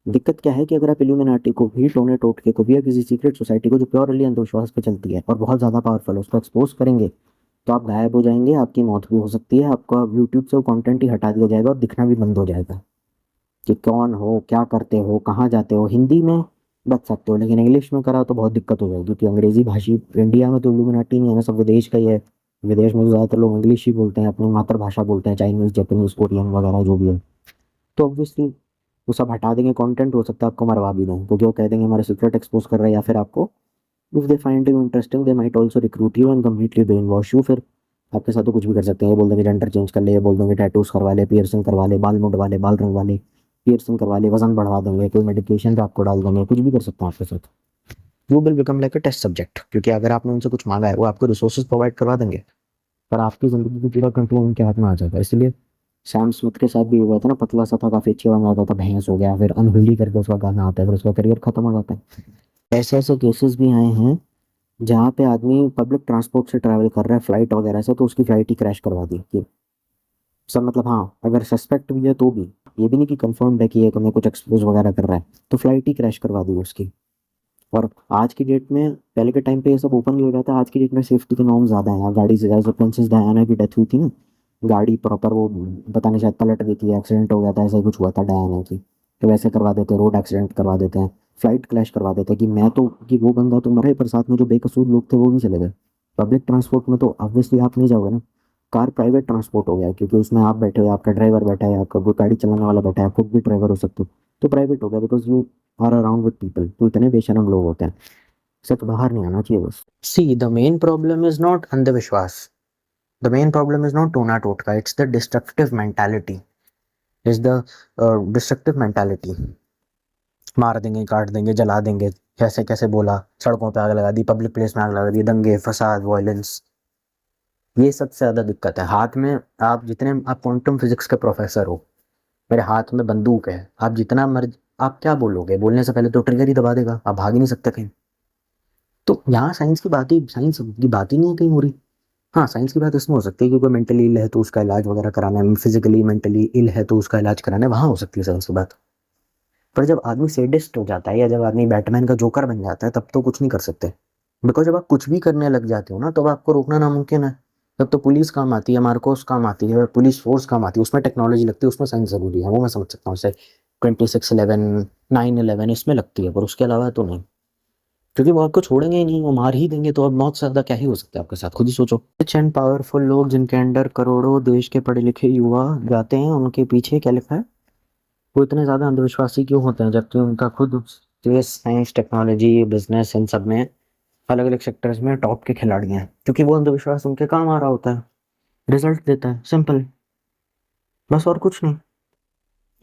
दिक्कत क्या है कि अगर आप इल्यूमिनाटी को भी, टोने टोटके को भी, या किसी सीक्रेट सोसाइटी को जो प्योरली अंधविश्वास पे चलती है और बहुत ज़्यादा पावरफुल है, उसको एक्सपोज करेंगे तो आप गायब हो जाएंगे, आपकी मौत भी हो सकती है, आपका यूट्यूब से वो कंटेंट ही हटा दिया जाएगा और दिखना भी बंद हो जाएगा कि कौन हो, क्या करते हो, कहाँ जाते हो। हिंदी में बच सकते हो, लेकिन इंग्लिश में करा तो बहुत दिक्कत हो जाएगी, क्योंकि अंग्रेजी भाषी इंडिया में तो इल्यूमिनाटी नहीं है ना, सब विदेश का ही है। विदेश में तो ज़्यादातर लोग इंग्लिश ही बोलते हैं, अपनी मातृभाषा बोलते हैं, चाइनीज़, जापानीज़, कोरियन वगैरह जो भी है। तो ऑब्वियसली वो सब हटा देंगे कंटेंट, हो सकता है आपको मरवा भी दें, क्योंकि वो कह देंगे हमारे सीक्रेट एक्सपोज कर रहे हैं, या फिर आपको if they find you interesting they might also recruit you and completely brain wash you. फिर आपके साथ तो कुछ भी कर सकते हैं, ये बोल देंगे जेंडर चेंज कर ले, ये बोल देंगे टैटूज करवा ले, पियर्सिंग करवा ले, बाल मुंडवा ले, बाल रंगवा ले, पियर्सिंग करवा ले, वजन बढ़वा देंगे, कोई मेडिकेशन पे आपको डाल देंगे, कुछ भी कर सकते हैं आपके साथ। You will become like a test subject, क्योंकि अगर आपने उनसे कुछ मांगा है वो आपको रिसोर्सेज प्रोवाइड करवा देंगे, पर आपकी ज़िंदगी को पूरा कंट्रोल उनके हाथ में आ जाएगा। इसलिए सैम स्मिथ के साथ भी हुआ था ना, पतला सा था, काफ़ी अच्छा बन जाता था, भैंस हो गया, फिर अनहोली करके उसका गाना आता है, फिर उसका करियर खत्म हो जाता है। ऐसे ऐसे केसेस भी आए हैं जहाँ पे आदमी पब्लिक ट्रांसपोर्ट से ट्रैवल कर रहा है, फ्लाइट वगैरह से, तो उसकी फ्लाइट ही क्रैश करवा दी कि सब, मतलब हाँ, अगर सस्पेक्ट भी है तो भी, ये भी नहीं कि कंफर्म है कि ये तुम्हें कुछ एक्सपोज वगैरह कर रहा है, तो फ्लाइट ही क्रैश करवा दी उसकी। और आज की डेट में, पहले के टाइम पे ये सब ओपनली हो जाता है, आज की डेट में सेफ्टी के नॉर्म ज़्यादा हैं, गाड़ी से ज़्यादा। प्रिंसेस डायना की डेथ हुई थी ना, गाड़ी प्रॉपर वो पता नहीं शायद पलट गई थी, एक्सीडेंट हो गया था, ऐसा ही कुछ हुआ था डायना की, तो वैसे करवा देते हैं, रोड एक्सीडेंट करवा देते हैं, फ्लाइट क्लैश करवा देते हैं, कि मैं तो, कि वो बंदा तो मरे पर साथ में जो बेकसूर लोग थे वो भी चले गए। पब्लिक ट्रांसपोर्ट में तो ऑब्वियसली आप नहीं जाओगे ना, कार प्राइवेट ट्रांसपोर्ट हो गया, क्योंकि उसमें आप बैठे हो, आपका ड्राइवर बैठा है, आपका कोई गाड़ी चलाने वाला बैठा है, आप खुद भी ड्राइवर हो सकते हो, तो प्राइवेट हो गया, because you are around with people. तो इतने बेशरम लोग होते हैं, सिर्फ बाहर नहीं आना चाहिए बस। See the main problem is not अंधविश्वास, the main problem is not टोना टोटका, it's the destructive mentality, is the destructive mentality. मार देंगे, काट देंगे, जला देंगे, कैसे कैसे बोला, सड़कों पे आग लगा दी, पब्लिक प्लेस में आग लगा दी, दंगे फसाद वायलेंस, ये सबसे ज़्यादा दिक्कत है। हाथ में आप जितने, आप क्वांटम फिजिक्स के प्रोफेसर हो, मेरे हाथ में बंदूक है, आप जितना मर्ज, आप क्या बोलोगे? बोलने से पहले तो ट्रिगर ही दबा देगा, आप भाग ही नहीं सकते कहीं। तो यहाँ साइंस की बात ही, साइंस की बात ही नहीं है कहीं हो रही। हाँ, साइंस की बात इसमें हो सकती है कि कोई मेंटली इल है तो उसका इलाज वगैरह कराना है, फिजिकली मेंटली इल है तो उसका इलाज कराना है, वहाँ हो सकती है साइंस की बात। पर जब आदमी सेडिस्ट हो जाता है, या जब आदमी बैटमैन का जोकर बन जाता है, तब तो कुछ नहीं कर सकते। बिकॉज जब आप कुछ भी करने लग जाते हो ना, तब आपको रोकना नामुमकिन है। तब तो पुलिस काम आती है, मार्कोस काम आती है, पुलिस फोर्स काम आती है, उसमें टेक्नोलॉजी लगती है, उसमें साइंस ज़रूरी है, वो मैं समझ सकता हूँ। जैसे 26/11, 9/11 इसमें लगती है, पर उसके अलावा तो नहीं, क्योंकि वो आपको छोड़ेंगे ही नहीं, वो मार ही देंगे, तो अब मौत से ज़्यादा क्या ही हो सकता है आपके साथ, खुद ही सोचो। रिच एंड पावरफुल लोग जिनके अंडर करोड़ों देश के पढ़े लिखे युवा जाते हैं, उनके पीछे क्या लिखा है? वो इतने ज़्यादा अंधविश्वासी क्यों होते हैं, जबकि उनका खुद स्पेस, साइंस, टेक्नोलॉजी, बिजनेस, इन सब में अलग अलग सेक्टर्स में टॉप के खिलाड़ी हैं, क्योंकि वो अंधविश्वास उनके काम आ रहा होता है, रिजल्ट देता है, सिंपल, बस और कुछ नहीं।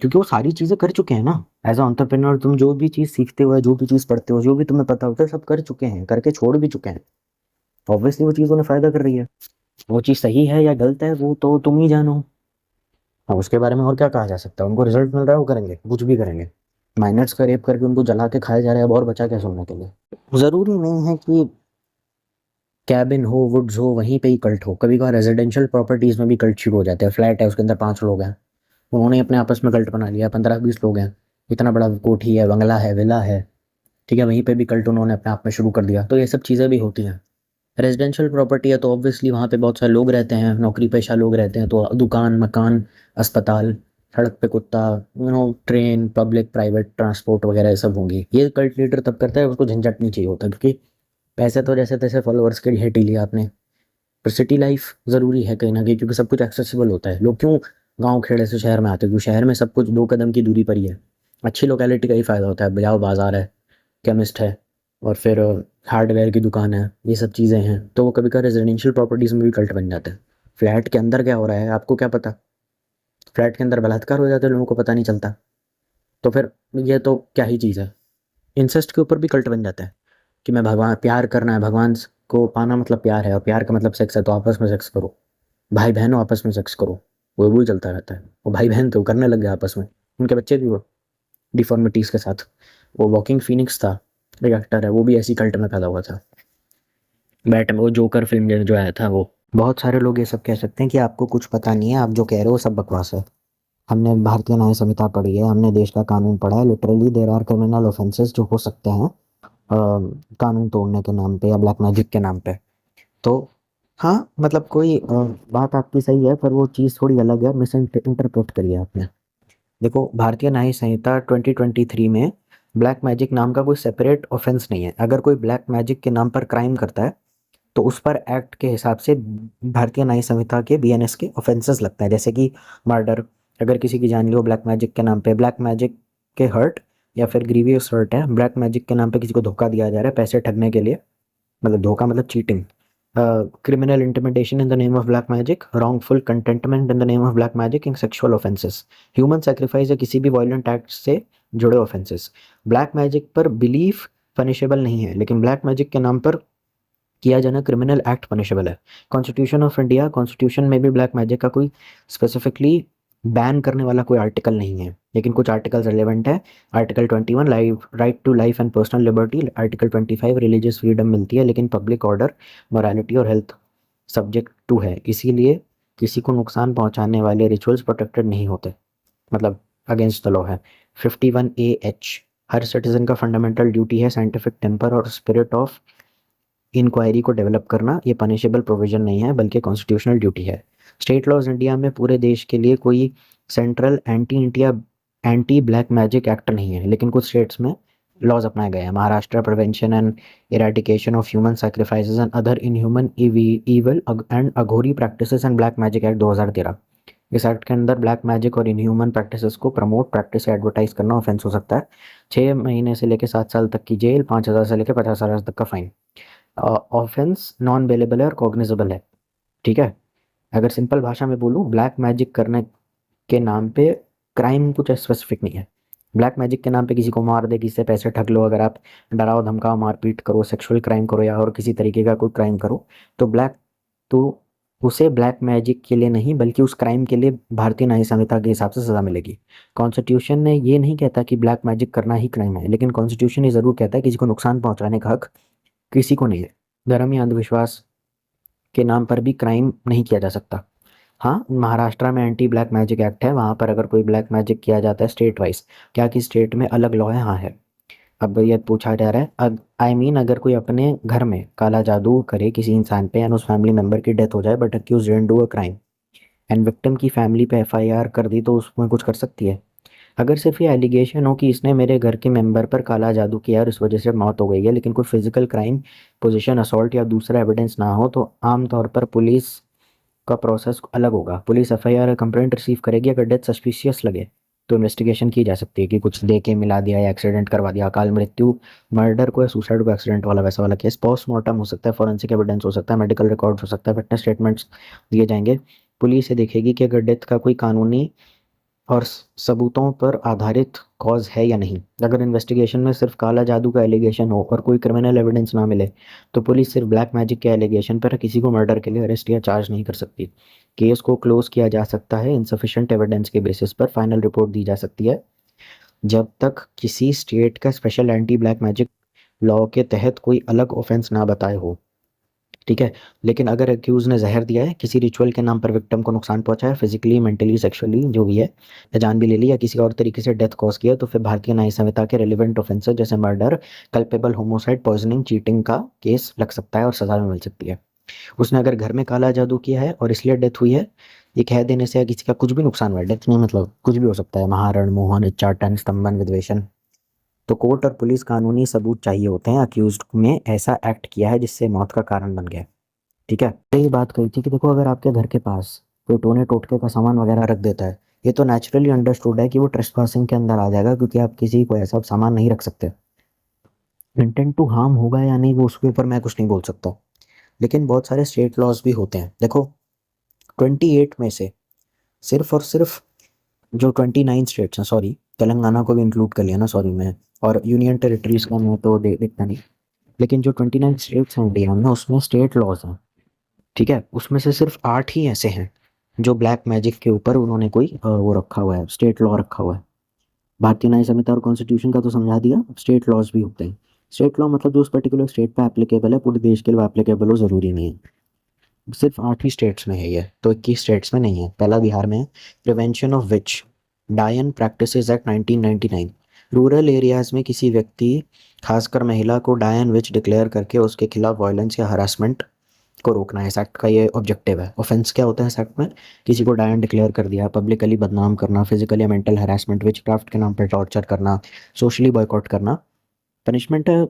क्योंकि वो सारी चीज़ें कर चुके हैं ना। एज अ एंटरप्रेन्योर तुम जो भी चीज़ सीखते हो, जो भी चीज़ पढ़ते हो, जो भी तुम्हें पता होता है, सब कर चुके हैं, करके छोड़ भी चुके हैं। ऑब्वियसली वो चीज़ उन्हें फ़ायदा कर रही है, वो चीज़ सही है या गलत है वो तो तुम ही जानो। अब उसके बारे में और क्या कहा जा सकता है? उनको रिजल्ट मिल रहा है, वो करेंगे, कुछ भी करेंगे। माइनर्स का रेप करके उनको जला के खाया जा रहा है, अब और बचा क्या सुनने के लिए? ज़रूरी नहीं है कि कैबिन हो, वुड्स हो, वहीं पे ही कल्ट हो। कभी कभार रेजिडेंशियल प्रॉपर्टीज़ में भी कल्ट शुरू हो जाते हैं। फ्लैट है, उसके अंदर 5 लोग हैं, उन्होंने अपने आपस में कल्ट बना लिया, 15-20 लोग हैं, इतना बड़ा कोठी है, बंगला है, विला है, ठीक है, वहीं पे भी कल्ट उन्होंने अपने आप में शुरू कर दिया। तो ये सब चीज़ें भी होती हैं। रेजिडेंशियल प्रॉपर्टी है तो ऑब्वियसली वहाँ पे बहुत सारे लोग रहते हैं, नौकरी पेशा लोग रहते हैं, तो दुकान, मकान, अस्पताल, सड़क पे कुत्ता, ट्रेन, पब्लिक प्राइवेट ट्रांसपोर्ट वगैरह ये सब होंगी। ये कल्ट लीडर तब करता है, उसको झंझट नहीं चाहिए होता, क्योंकि पैसे तो जैसे तैसे फॉलोअर्स के लिए हेट ही लिया आपने। पर सिटी लाइफ ज़रूरी है कहीं ना कहीं, क्योंकि सब कुछ एक्सेसिबल होता है। लोग क्यों गांव खेड़े से शहर में आते हैं? क्योंकि शहर में सब कुछ 2 कदम की दूरी पर ही है। अच्छी लोकेलिटी का ही फ़ायदा होता है, जाओ बाज़ार है, केमिस्ट है, और फिर हार्डवेयर की दुकान है, ये सब चीज़ें हैं। तो वो कभी कभी रेजिडेंशियल प्रॉपर्टीज़ में भी कल्ट बन जाते हैं। फ्लैट के अंदर क्या हो रहा है आपको क्या पता? फ्लैट के अंदर बलात्कार हो जाते हैं, लोगों को पता नहीं चलता। तो फिर ये तो क्या ही चीज़ है। इंसेस्ट के ऊपर भी कल्ट बन जाता है कि मैं भगवान, प्यार करना है, भगवान को पाना मतलब प्यार है, और प्यार का मतलब सेक्स है, तो आपस में सेक्स करो, भाई बहनों आपस में सेक्स करो। वो चलता रहता है। वो भाई बहन तो करने लग गए आपस में, उनके बच्चे भी वो डिफॉर्मिटीज़ के साथ। वो वॉकिंग फिनिक्स था, एक एक्टर है, वो भी ऐसी कल्ट में पैदा हुआ था। बैटमैन, वो जोकर फिल्म जो आया था वो। बहुत सारे लोग ये सब कह सकते हैं कि आपको कुछ पता नहीं है, आप जो कह रहे हो सब बकवास है। हमने भारतीय न्याय संहिता पढ़ी है, हमने देश का कानून पढ़ा है। Literally there are criminal offences जो हो सकते हैं कानून तोड़ने के नाम पे या ब्लैक मैजिक के नाम पे। तो हाँ, मतलब कोई बात आपकी सही है, पर वो चीज़ थोड़ी अलग है, मिस इंटरप्रेट करिए आपने। देखो, भारतीय न्याय संहिता 2023 में ब्लैक मैजिक नाम का कोई सेपरेट ऑफेंस नहीं है। अगर कोई ब्लैक मैजिक के नाम पर क्राइम करता है तो उस पर एक्ट के हिसाब से भारतीय न्याय संहिता के बीएनएस के ऑफेंसेस लगते हैं, जैसे कि मर्डर। अगर किसी की जान ली हो ब्लैक मैजिक के नाम पे, ब्लैक मैजिक के हर्ट या फिर ग्रीवियस हर्ट है, ब्लैक मैजिक के नाम पे किसी को धोखा दिया जा रहा है पैसे ठगने के लिए, मतलब धोखा मतलब cheating. Criminal intimidation in the name of black magic, wrongful contentment in the name of black magic, in sexual offences, human sacrifice या किसी भी वायलेंट एक्ट से जुड़े ऑफेंसेस। ब्लैक मैजिक पर बिलीफ पनिशेबल नहीं है, लेकिन ब्लैक मैजिक के नाम पर किया जाना क्रिमिनल एक्ट पनिशेबल है। कॉन्स्टिट्यूशन ऑफ इंडिया, कॉन्स्टिट्यूशन में भी ब्लैक मैजिक का कोई स्पेसिफिकली बैन करने वाला कोई आर्टिकल नहीं है, लेकिन कुछ आर्टिकल्स रिलेवेंट है। Article 21 life, right to life and personal liberty. Article 25 religious freedom मिलती है, लेकिन पब्लिक ऑर्डर, मोरालिटी और हेल्थ सब्जेक्ट टू है, इसीलिए किसी को नुकसान पहुंचाने वाले रिचुअल्स प्रोटेक्टेड नहीं होते, मतलब अगेंस्ट द लॉ है। 51A(h), हर सिटीजन का फंडामेंटल ड्यूटी है साइंटिफिक टेम्पर और स्पिरिट ऑफ इंक्वायरी को डेवलप करना। ये पनिशेबल प्रोविजन नहीं है, बल्कि कॉन्स्टिट्यूशनल ड्यूटी है। स्टेट लॉज इंडिया में पूरे देश के लिए कोई central anti black magic act नहीं है, लेकिन कुछ स्टेट्स में लॉज अपनाए गए हैं। Maharashtra prevention and eradication of human sacrifices and other inhuman evil and Aghori practices and black magic act 2013। इस एक्ट के अंदर ब्लैक मैजिक और इनह्यूमन प्रैक्टिसेस को प्रमोट, प्रैक्टिस या एडवर्टाइज करना ऑफेंस हो सकता है। 6 महीने से लेकर 7 साल तक की जेल, 5,000 से लेकर 50,000 तक का फाइन। ऑफेंस नॉन बेलेबल है और कॉग्निजेबल है, ठीक है। अगर सिंपल भाषा में बोलूँ, ब्लैक मैजिक करने के नाम पे क्राइम कुछ स्पेसिफिक नहीं है। ब्लैक मैजिक के नाम पे किसी को मार दे, किसी से पैसे ठग लो, अगर आप डराओ धमकाओ, मारपीट करो, सेक्सुअल क्राइम करो या और किसी तरीके का कोई क्राइम करो, तो उसे ब्लैक मैजिक के लिए नहीं, बल्कि उस क्राइम के लिए भारतीय न्याय संहिता के हिसाब से सजा मिलेगी। कॉन्स्टिट्यूशन ने ये नहीं कहता कि ब्लैक मैजिक करना ही क्राइम है, लेकिन कॉन्स्टिट्यूशन ये जरूर कहता है किसी को नुकसान पहुंचाने का हक किसी को नहीं है। धर्म या अंधविश्वास के नाम पर भी क्राइम नहीं किया जा सकता। हाँ, महाराष्ट्र में एंटी ब्लैक मैजिक एक्ट है, वहाँ पर अगर कोई ब्लैक मैजिक किया जाता है स्टेट वाइज, क्या कि स्टेट में अलग लॉ है? हाँ है। अब ये पूछा जा रहा है, अगर कोई अपने घर में काला जादू करे किसी इंसान पे एंड उस फैमिली मेंबर की डेथ हो जाए, but accuse didn't do a crime, and victim की फैमिली पे एफआईआर कर दी, तो उसमें कुछ कर सकती है? अगर सिर्फ ये एलिगेशन हो कि इसने मेरे घर के मेंबर पर काला जादू किया और इस वजह से मौत हो गई है, लेकिन कोई फिजिकल क्राइम, पोजीशन असॉल्ट या दूसरा एविडेंस ना हो, तो आमतौर पर पुलिस का प्रोसेस अलग होगा। पुलिस एफआईआर या कंप्लेंट रिसीव करेगी। अगर डेथ सस्पिशियस लगे तो इन्वेस्टिगेशन की जा सकती है कि कुछ दे के मिला दिया या एक्सीडेंट करवा दिया, अकाल मृत्यु, मर्डर को या सुसाइड को एक्सीडेंट वाला वैसा वाला केस। पोस्टमार्टम हो सकता है, फॉरेंसिक एविडेंस हो सकता है, मेडिकल रिकॉर्ड्स हो सकता है, फिटनेस स्टेटमेंट्स दिए जाएंगे। पुलिस ये देखेगी कि अगर डेथ का कोई कानूनी और सबूतों पर आधारित कॉज है या नहीं। अगर इन्वेस्टिगेशन में सिर्फ काला जादू का एलिगेशन हो और कोई क्रिमिनल एविडेंस ना मिले, तो पुलिस सिर्फ ब्लैक मैजिक के एलिगेशन पर किसी को मर्डर के लिए अरेस्ट या चार्ज नहीं कर सकती। केस को क्लोज किया जा सकता है इनसफिशिएंट एविडेंस के बेसिस पर, फाइनल रिपोर्ट दी जा सकती है, जब तक किसी स्टेट का special anti black magic law के तहत कोई अलग ऑफेंस ना बताए हो, ठीक है। लेकिन अगर एक्यूज ने जहर दिया है, किसी रिचुअल के नाम पर विक्टिम को नुकसान पहुंचाया, फिजिकली, मेंटली, सेक्सुअली जो भी है, या जान भी ले ली, या किसी और तरीके से डेथ कॉज किया, तो फिर भारतीय न्याय संहिता के रेलिवेंट ऑफेंसेस जैसे murder, culpable homicide, poisoning, cheating का केस लग सकता है और सजा भी मिल सकती है। उसने अगर घर में काला जादू किया है और इसलिए डेथ हुई है, ये कह देने से या किसी का कुछ भी नुकसान हुआ है, डेथ नहीं मतलब कुछ भी हो सकता है, महारण, मोहन, इच्छाटन, स्तंभन, विद्वेषण, तो कोर्ट और पुलिस कानूनी सबूत चाहिए होते हैं अक्यूज्ड में ऐसा एक्ट किया है जिससे मौत का कारण बन गया, ठीक है। तो ये बात कही थी कि देखो, अगर आपके घर के पास कोई टोने टोटके का सामान वगैरह रख देता है, ये तो नेचुरली अंडरस्टूड है कि वो ट्रेसपासिंग के अंदर आ जाएगा, क्योंकि आप किसी को ऐसा सामान नहीं रख सकते। इंटेंट टू हार्म होगा या नहीं, वो उसके ऊपर मैं कुछ नहीं बोल सकता, लेकिन बहुत सारे स्टेट लॉज भी होते हैं। देखो, 28 में से सिर्फ और सिर्फ जो 29 स्टेट्स हैं, सॉरी तेलंगाना को भी इंक्लूड कर लिया ना, सॉरी मैं, और यूनियन टेरिटरीज का मैं तो देखता नहीं, लेकिन जो 29 स्टेट्स हैं इंडिया में उसमें स्टेट लॉज हैं, ठीक है, उसमें से सिर्फ 8 ही ऐसे हैं जो ब्लैक मैजिक के ऊपर उन्होंने कोई वो रखा हुआ है, स्टेट लॉ रखा हुआ है। भारतीय न्याय संहिता और कॉन्स्टिट्यूशन का तो समझा दिया, स्टेट लॉज भी होते हैं। स्टेट लॉ मतलब जो उस पर्टिकुलर स्टेट पे एप्लीकेबल है, पूरे देश के लिए एप्लीकेबल हो ज़रूरी नहीं है। सिर्फ 8 ही स्टेट्स में है ये, तो 21 स्टेट्स में नहीं है। पहला बिहार में है, प्रिवेंशन ऑफ विच डायन प्रैक्टिसेस एक्ट 1999। रूरल एरियाज में किसी व्यक्ति, खासकर महिला को डायन विच डिक्लेयर करके उसके खिलाफ वायलेंस या हरासमेंट को रोकना है। इस एक्ट का ये ऑब्जेक्टिव है। ऑफेंस क्या होता है इस एक्ट में? किसी को डायन डिक्लेयर कर दिया, पब्लिकली बदनाम करना, फिजिकल या मेंटल हैरेसमेंट, विचक्राफ्ट के नाम पर टॉर्चर करना, सोशली बॉयकॉट करना। पनिशमेंट है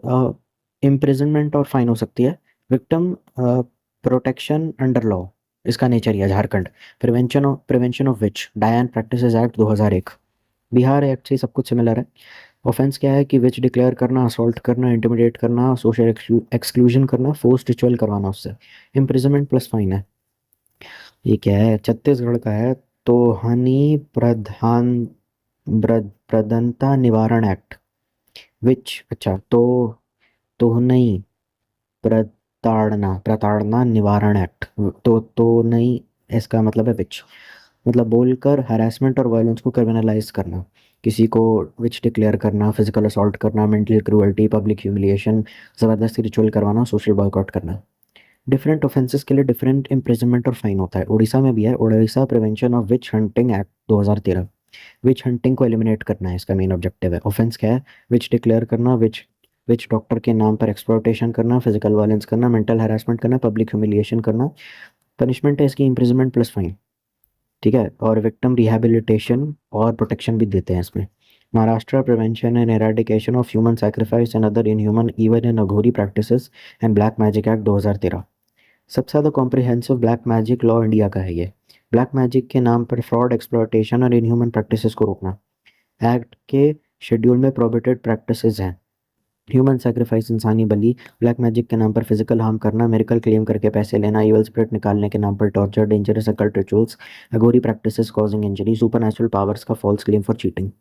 इम्प्रिजनमेंट और फाइन हो सकती है। विक्टिम प्रोटेक्शन अंडर लॉ, इसका नेचर है झारखंड। प्रिवेंशन ऑफ विच डायन प्रैक्टिसेस एक्ट 2001। बिहार एक्ट से सब कुछ सिमिलर है। ऑफेंस क्या है कि विच डिक्लेयर करना, असॉल्ट करना, इंटिमिडेट करना, सोशल एक्सक्लूजन करना, फोर्स रिचुअल करवाना उससे। इम्प्रिजनमेंट प्लस फाइन है। ये क्या है? छत्तीसगढ़ का है। तो हानि प्रदनता निवारण एक्ट विच, अच्छा तो नहीं, प्रताड़ना निवारण एक्ट, तो नहीं, इसका मतलब है विच, मतलब बोलकर हैरेसमेंट और वायलेंस को क्रिमिनलाइज करना, किसी को विच डिक्लेयर करना, फिजिकल असॉल्ट करना, मेंटल क्रूअल्टी, पब्लिक ह्यूमिलिएशन, ज़बरदस्ती रिचुअल करवाना, सोशल बॉयकॉट करना। डिफरेंट ऑफेंसेस के लिए डिफरेंट इम्प्रिजनमेंट और फाइन होता है। उड़ीसा में भी है, Orissa prevention of which hunting act 2013। Which hunting को एलिमिनेट करना है, इसका मेन ऑब्जेक्टिव है। ऑफेंस क्या है? विच डिक्लेयर करना, विच डॉक्टर के नाम पर एक्सप्लॉयटेशन करना, फिजिकल वायलेंस करना, मेंटल हैरेसमेंट करना, पब्लिक ह्यूमिलिएशन करना। पनिशमेंट है इसकी इम्प्रिजनमेंट प्लस फाइन, ठीक है, और विक्टिम रिहैबिलिटेशन और प्रोटेक्शन भी देते हैं इसमें। Maharashtra prevention and eradication of human sacrifice and other inhuman even and Aghori practices and black magic act 2013। सबसे ज़्यादा comprehensive black magic law India का है ये। ब्लैक मैजिक के नाम पर फ्रॉड, एक्सप्लॉयटेशन और इनह्यूमन प्रैक्टिसेस को रोकना। एक्ट के शेड्यूल में प्रोहिबिटेड प्रैक्टिसेस हैं ह्यूमन सैक्रिफाइस, इंसानी बलि, ब्लैक मैजिक के नाम पर फिजिकल हार्म करना, मिरेकल क्लेम करके पैसे लेना, इवल स्पिरिट निकालने के नाम पर torture, dangerous occult rituals, Aghori practices causing injury, supernatural powers का false claim for cheating.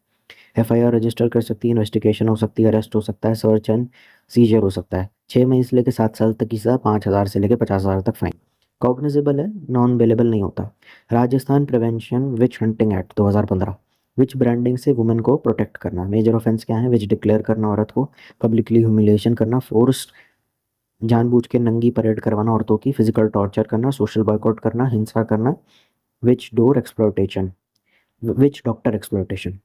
FIR register कर सकती है, इन्वेस्टिगेशन हो सकती है, अरेस्ट हो सकता है, सर्च एंड सीजर हो सकता है। 6 महीने से लेकर 7 साल तक की सजा, 5,000 से लेकर 50,000 तक फाइन। कॉग्निजेबल है, नॉन बेलेबल नहीं होता। राजस्थान प्रिवेंशन विच हंटिंग एक्ट 2015। विच ब्रांडिंग से वुमेन को प्रोटेक्ट करना। मेजर ऑफेंस क्या है? विच डिक्लेयर करना औरत को, पब्लिकली ह्यूमिलिएशन करना, फोर्स जानबूझ के नंगी परेड करवाना औरतों की, फिजिकल टॉर्चर करना, सोशल बॉयकॉट करना, हिंसा करना, विच डॉक्टर एक्सप्लॉयटेशन।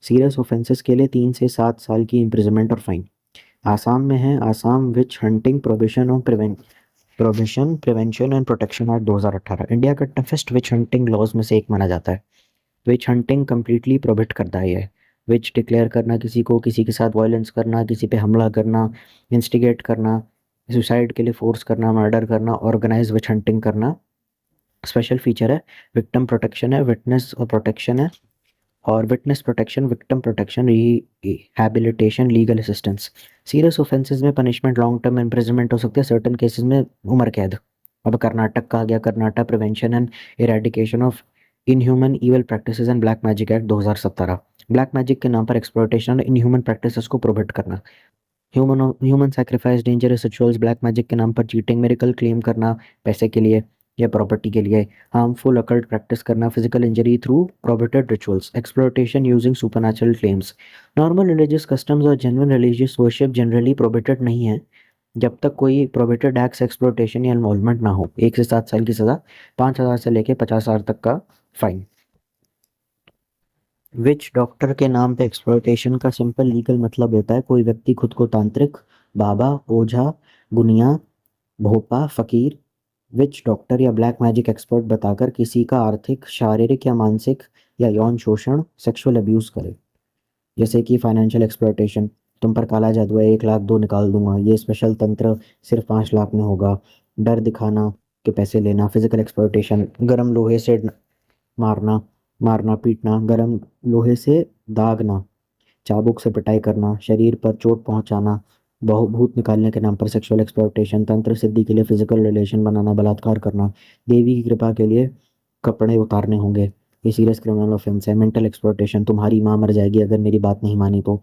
सीरियस ऑफेंसेस के लिए 3 से 7 साल की इम्प्रिजनमेंट और फाइन। आसाम में है, आसाम विच hunting prevention and protection act 2018। India का टफेस्ट विच हंटिंग लॉज में से एक माना जाता है। विच हंटिंग कम्प्लीटली प्रोहिबिट करता है ये। विच डिक्लेयर करना, किसी को किसी के साथ वायलेंस करना, किसी पे हमला करना, इंस्टिगेट करना, सुसाइड के लिए फोर्स करना, मर्डर करना, ऑर्गेनाइज विच हंटिंग करना। स्पेशल फीचर है, विक्टिम प्रोटेक्शन है, विटनेस और प्रोटेक्शन है, और witness protection, victim protection, rehabilitation, legal assistance. Serious offences में पनिशमेंट लॉन्ग टर्म इम्प्रिजनमेंट हो सकती है, सर्टन केसेस में उम्र कैद। अब कर्नाटक का आ गया, Karnataka prevention and eradication of inhuman evil practices and black magic act 2017। Black magic के नाम पर एक्सप्लॉयटेशन और इनह्यूमन प्रैक्टिसेस को प्रोहिबिट करना। Human sacrifice, dangerous rituals, black magic के नाम पर चीटिंग, मिरेकल क्लेम करना पैसे के लिए या प्रॉपर्टी के लिए, हार्मफुल अकल्ट प्रैक्टिस करना, physical injury through prohibited rituals, exploitation using supernatural claims. Normal religious customs और genuine religious worship generally prohibited नहीं है जब तक कोई प्रोहिबिटेड एक्ट्स, एक्सप्लॉयटेशन या इन्वॉल्वमेंट ना हो। 1 से 7 साल की सज़ा, 5,000 से लेकर 50,000 तक का फाइन। विच डॉक्टर के नाम पे एक्सप्लॉयटेशन का सिंपल लीगल मतलब होता है कोई व्यक्ति खुद को तांत्रिक, बाबा, ओझा, गुनिया, भोपा, फकीर, विच डॉक्टर या ब्लैक मैजिक एक्सपर्ट बताकर किसी का आर्थिक, शारीरिक या मानसिक या यौन शोषण, सेक्सुअल अब्यूज़ करे। जैसे कि फाइनेंशियल एक्सप्लॉयटेशन, तुम पर काला जादू है, 1 लाख 2 निकाल दूंगा, ये स्पेशल तंत्र सिर्फ 5 लाख में होगा, डर दिखाना के पैसे लेना। फिजिकल एक्सप्लॉयटेशन, गर्म लोहे से मारना, पीटना, गर्म लोहे से दागना, चाबुक से पिटाई करना, शरीर पर चोट पहुंचाना, भूत निकालने के नाम पर सेक्सुअल एक्सप्लॉयटेशन, तंत्र सिद्धि के लिए फिजिकल रिलेशन बनाना, बलात्कार करना, देवी की कृपा के लिए कपड़े उतारने होंगे, ये सीरियस क्रिमिनल ऑफेंस है। मेंटल एक्सप्लॉयटेशन, तुम्हारी माँ मर जाएगी अगर मेरी बात नहीं मानी तो।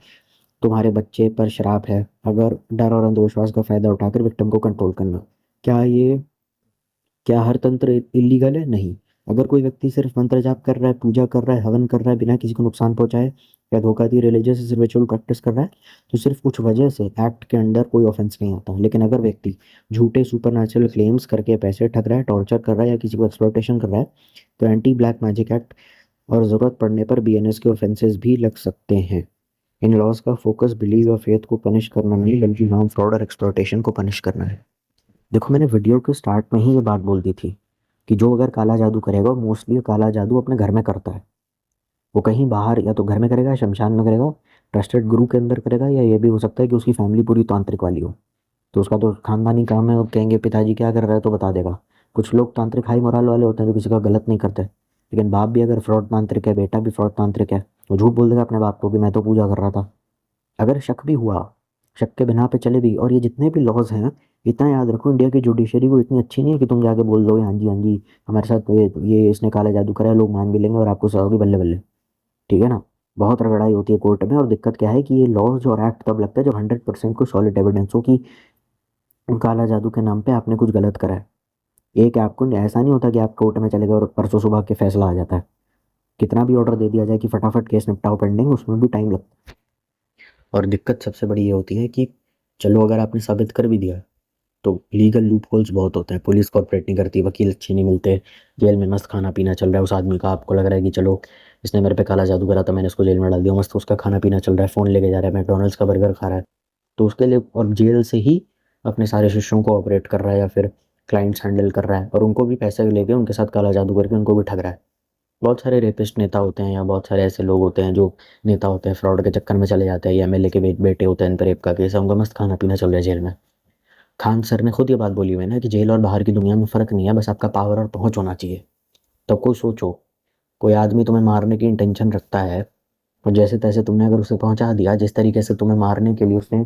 तुम्हारे बच्चे पर श्राप है, अगर डर और अंधविश्वास का फ़ायदा उठाकर विक्टिम को कंट्रोल करना। क्या हर तंत्र इलीगल है? नहीं। अगर कोई व्यक्ति सिर्फ मंत्र जाप कर रहा है, पूजा कर रहा है, हवन कर रहा है बिना किसी को नुकसान पहुंचाए, या धोखा दी रिलीजियस रिचुअल प्रैक्टिस कर रहा है, तो सिर्फ कुछ वजह से एक्ट के अंडर कोई ऑफेंस नहीं आता। लेकिन अगर व्यक्ति झूठे सुपरनैचुरल क्लेम्स करके पैसे ठग रहा है, टॉर्चर कर रहा है या किसी को एक्सप्लॉयटेशन कर रहा है, तो एंटी ब्लैक मैजिक एक्ट और ज़रूरत पड़ने पर बीएनएस के ऑफेंसेस भी लग सकते हैं। इन लॉज का फोकस बिलीव और फेथ को पनिश करना नहीं, बल्कि हार्म, फ्रॉड और एक्सप्लॉयटेशन को पनिश करना है। देखो, मैंने वीडियो के स्टार्ट में ही ये बात बोल दी थी कि जो अगर काला जादू करेगा, मोस्टली काला जादू अपने घर में करता है। वो कहीं बाहर या तो घर में करेगा, शमशान में करेगा, ट्रस्टेड गुरु के अंदर करेगा, या ये भी हो सकता है कि उसकी फैमिली पूरी तांत्रिक वाली हो, तो उसका तो खानदानी काम है। वो कहेंगे पिताजी क्या कर रहे हैं तो बता देगा। कुछ लोग तांत्रिक हाई मोरल वाले होते हैं जो किसी का गलत नहीं करते, लेकिन बाप भी अगर फ्रॉड तांत्रिक है, बेटा भी फ्रॉड तांत्रिक है, वो झूठ बोल देगा अपने बाप को कि मैं तो पूजा कर रहा था। अगर शक भी हुआ, शक के बिना पे चले भी, और ये जितने भी लॉज हैं, इतना याद रखो, इंडिया की जुडिशरी वो इतनी अच्छी नहीं है कि तुम जाके बोल दो हाँ जी हमारे साथ तो ये इसने काला जादू करा है, लोग मान भी लेंगे और आपको सजा होगी, बल्ले बल्ले। ठीक है ना? बहुत रगड़ाई होती है कोर्ट में। और दिक्कत क्या है कि ये लॉज और एक्ट तब लगता है जब 100% को सॉलिड एविडेंस हो कि काला जादू के नाम पे आपने कुछ गलत करा है। एक आपको ऐसा नहीं होता कि आप कोर्ट में चले गए और परसों सुबह के फैसला आ जाता है। कितना भी ऑर्डर दे दिया जाए कि फटाफट केस निपटाओ पेंडिंग, उसमें भी टाइम लगता है। और दिक्कत सबसे बड़ी ये होती है कि चलो अगर आपने साबित कर भी दिया तो लीगल लूप होल्स बहुत होते हैं, पुलिस कॉपरेट नहीं करती, वकील अच्छे नहीं मिलते, जेल में मस्त खाना पीना चल रहा है उस आदमी का, आपको लग रहा है कि चलो इसने मेरे पे काला जादू करा था, मैंने इसको जेल में डाल दिया, मस्त उसका खाना पीना चल रहा है, फ़ोन लेके जा रहा है, मैकडोनल्ड्स का बर्गर खा रहा है, तो उसके लिए और जेल से ही अपने सारे शिष्यों को ऑपरेट कर रहा है या फिर क्लाइंट्स हैंडल कर रहा है, और उनको भी पैसे लेके उनके साथ काला जादू करके उनको भी ठग रहा है। बहुत सारे रेपिस्ट नेता होते हैं या बहुत सारे ऐसे लोग होते हैं जो नेता होते हैं, फ्रॉड के चक्कर में चले जाते हैं, या एमएलए के बेटे होते हैं, इन पर रेप का केस है, उनका मस्त खाना पीना चल रहा है जेल में। खान सर ने खुद ये बात बोली हुई है ना कि जेल और बाहर की दुनिया में फ़र्क नहीं है, बस आपका पावर और पहुंच होना चाहिए। तो कोई सोचो, कोई आदमी तुम्हें मारने की इंटेंशन रखता है, और जैसे तैसे तुमने अगर उसे पहुंचा दिया, जिस तरीके से तुम्हें मारने के लिए उसने,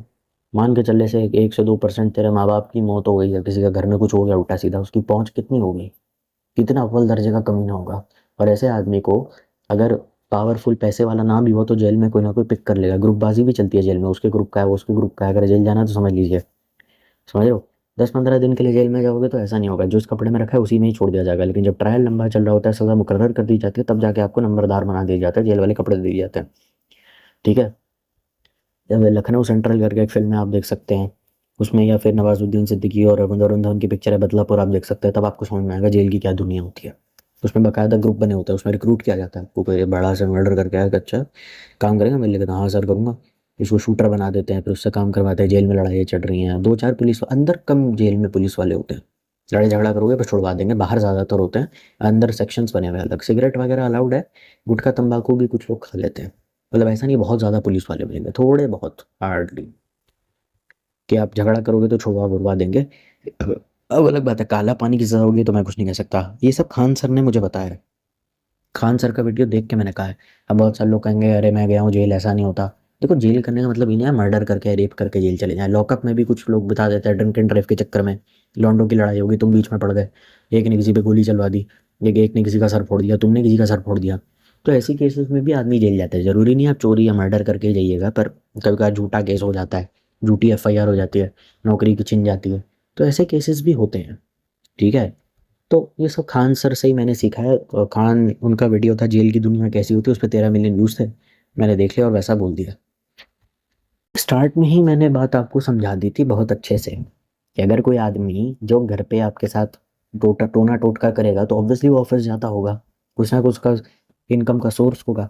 मान के चलने से 1 से 2% तेरे माँ बाप की मौत हो गई या किसी का घर में कुछ हो गया उल्टा सीधा, उसकी पहुंच कितनी होगी, कितना अव्वल दर्जे का कमीना होगा। और ऐसे आदमी को अगर पावरफुल पैसे वाला ना भी हो तो जेल में कोई ना कोई पिक कर लेगा। ग्रुपबाजी भी चलती है जेल में, उसके ग्रुप का है, वो उसके ग्रुप का है, अगर जेल जाना तो समझ लीजिए, समझ रहे हो। 10-15 दिन के लिए जेल में जाओगे तो ऐसा नहीं होगा, जो इस कपड़े में रखा है उसी में ही छोड़ दिया जाएगा, लेकिन जब ट्रायल लंबा चल रहा होता है, सज़ा मुकर्रर कर दी जाती है, तब जाके आपको नंबरदार बना दिया जाता है, जेल वाले कपड़े दे दिए जाते हैं। ठीक है? जब लखनऊ सेंट्रल करके एक फिल्म है, आप देख सकते हैं उसमें, या फिर नवाजुद्दीन सिद्दीकी और वरुण धवन की पिक्चर है बदलापुर, आप देख सकते हैं, तब आपको समझ में आएगा जेल की क्या दुनिया होती है। उसमें बाकायदा ग्रुप बने होते हैं, उसमें रिक्रूट किया जाता है, आपको कोई बड़ा सा मर्डर करके आया, अच्छा काम करेगा, मैं लेकर हाँ सर करूँगा, इसको शूटर बना देते हैं, फिर उससे काम करवाते हैं, जेल में लड़ाई चढ़ रही हैं, 2-4 पुलिस अंदर, कम जेल में पुलिस वाले होते हैं, लड़ाई झगड़ा करोगे बस छुड़वा देंगे, बाहर ज़्यादातर होते हैं, अंदर सेक्शंस बने हुए अलग, सिगरेट वगैरह अलाउड है, गुटखा तंबाकू भी कुछ लोग खा लेते हैं, मतलब ऐसा नहीं बहुत ज़्यादा पुलिस वाले मिलेंगे, थोड़े बहुत हार्डली, कि आप झगड़ा करोगे तो छुड़वा बुड़वा देंगे। अब अलग बात है काला पानी की सज़ा होगी तो मैं कुछ नहीं कह सकता, ये सब खान सर ने मुझे बताया है, खान सर का वीडियो देख के मैंने कहा है। अब बहुत सारे लोग कहेंगे अरे मैं गया हूँ जेल, ऐसा नहीं होता। देखो, जेल करने का मतलब ये नहीं है मर्डर करके रेप करके जेल चले जाएं, लॉकअप में भी कुछ लोग बता देते हैं ड्रिंक एंड ड्राइव के चक्कर में, लॉन्डो की लड़ाई होगी, तुम बीच में पड़ गए, एक ने किसी पे गोली चलवा दी, एक ने किसी का सर फोड़ दिया, तुमने किसी का सर फोड़ दिया, तो ऐसी केसेस में भी आदमी जेल जाता है। ज़रूरी नहीं आप चोरी या मर्डर करके जाइएगा, पर कभी कभार झूठा केस हो जाता है, झूठी FIR हो जाती है, नौकरी की छिन जाती है, तो ऐसे केसेस भी होते हैं। ठीक है? तो ये सब खान सर से ही मैंने सीखा है। खान, उनका वीडियो था जेल की दुनिया कैसी होती है, उस पर 13 मिलियन व्यूज़ थे, मैंने देख लिया और वैसा बोल दिया। स्टार्ट में ही मैंने बात आपको समझा दी थी बहुत अच्छे से कि अगर कोई आदमी जो घर पे आपके साथ टोना टोटका करेगा तो ऑब्वियसली वो ऑफिस जाता होगा, कुछ ना कुछ का इनकम का सोर्स होगा,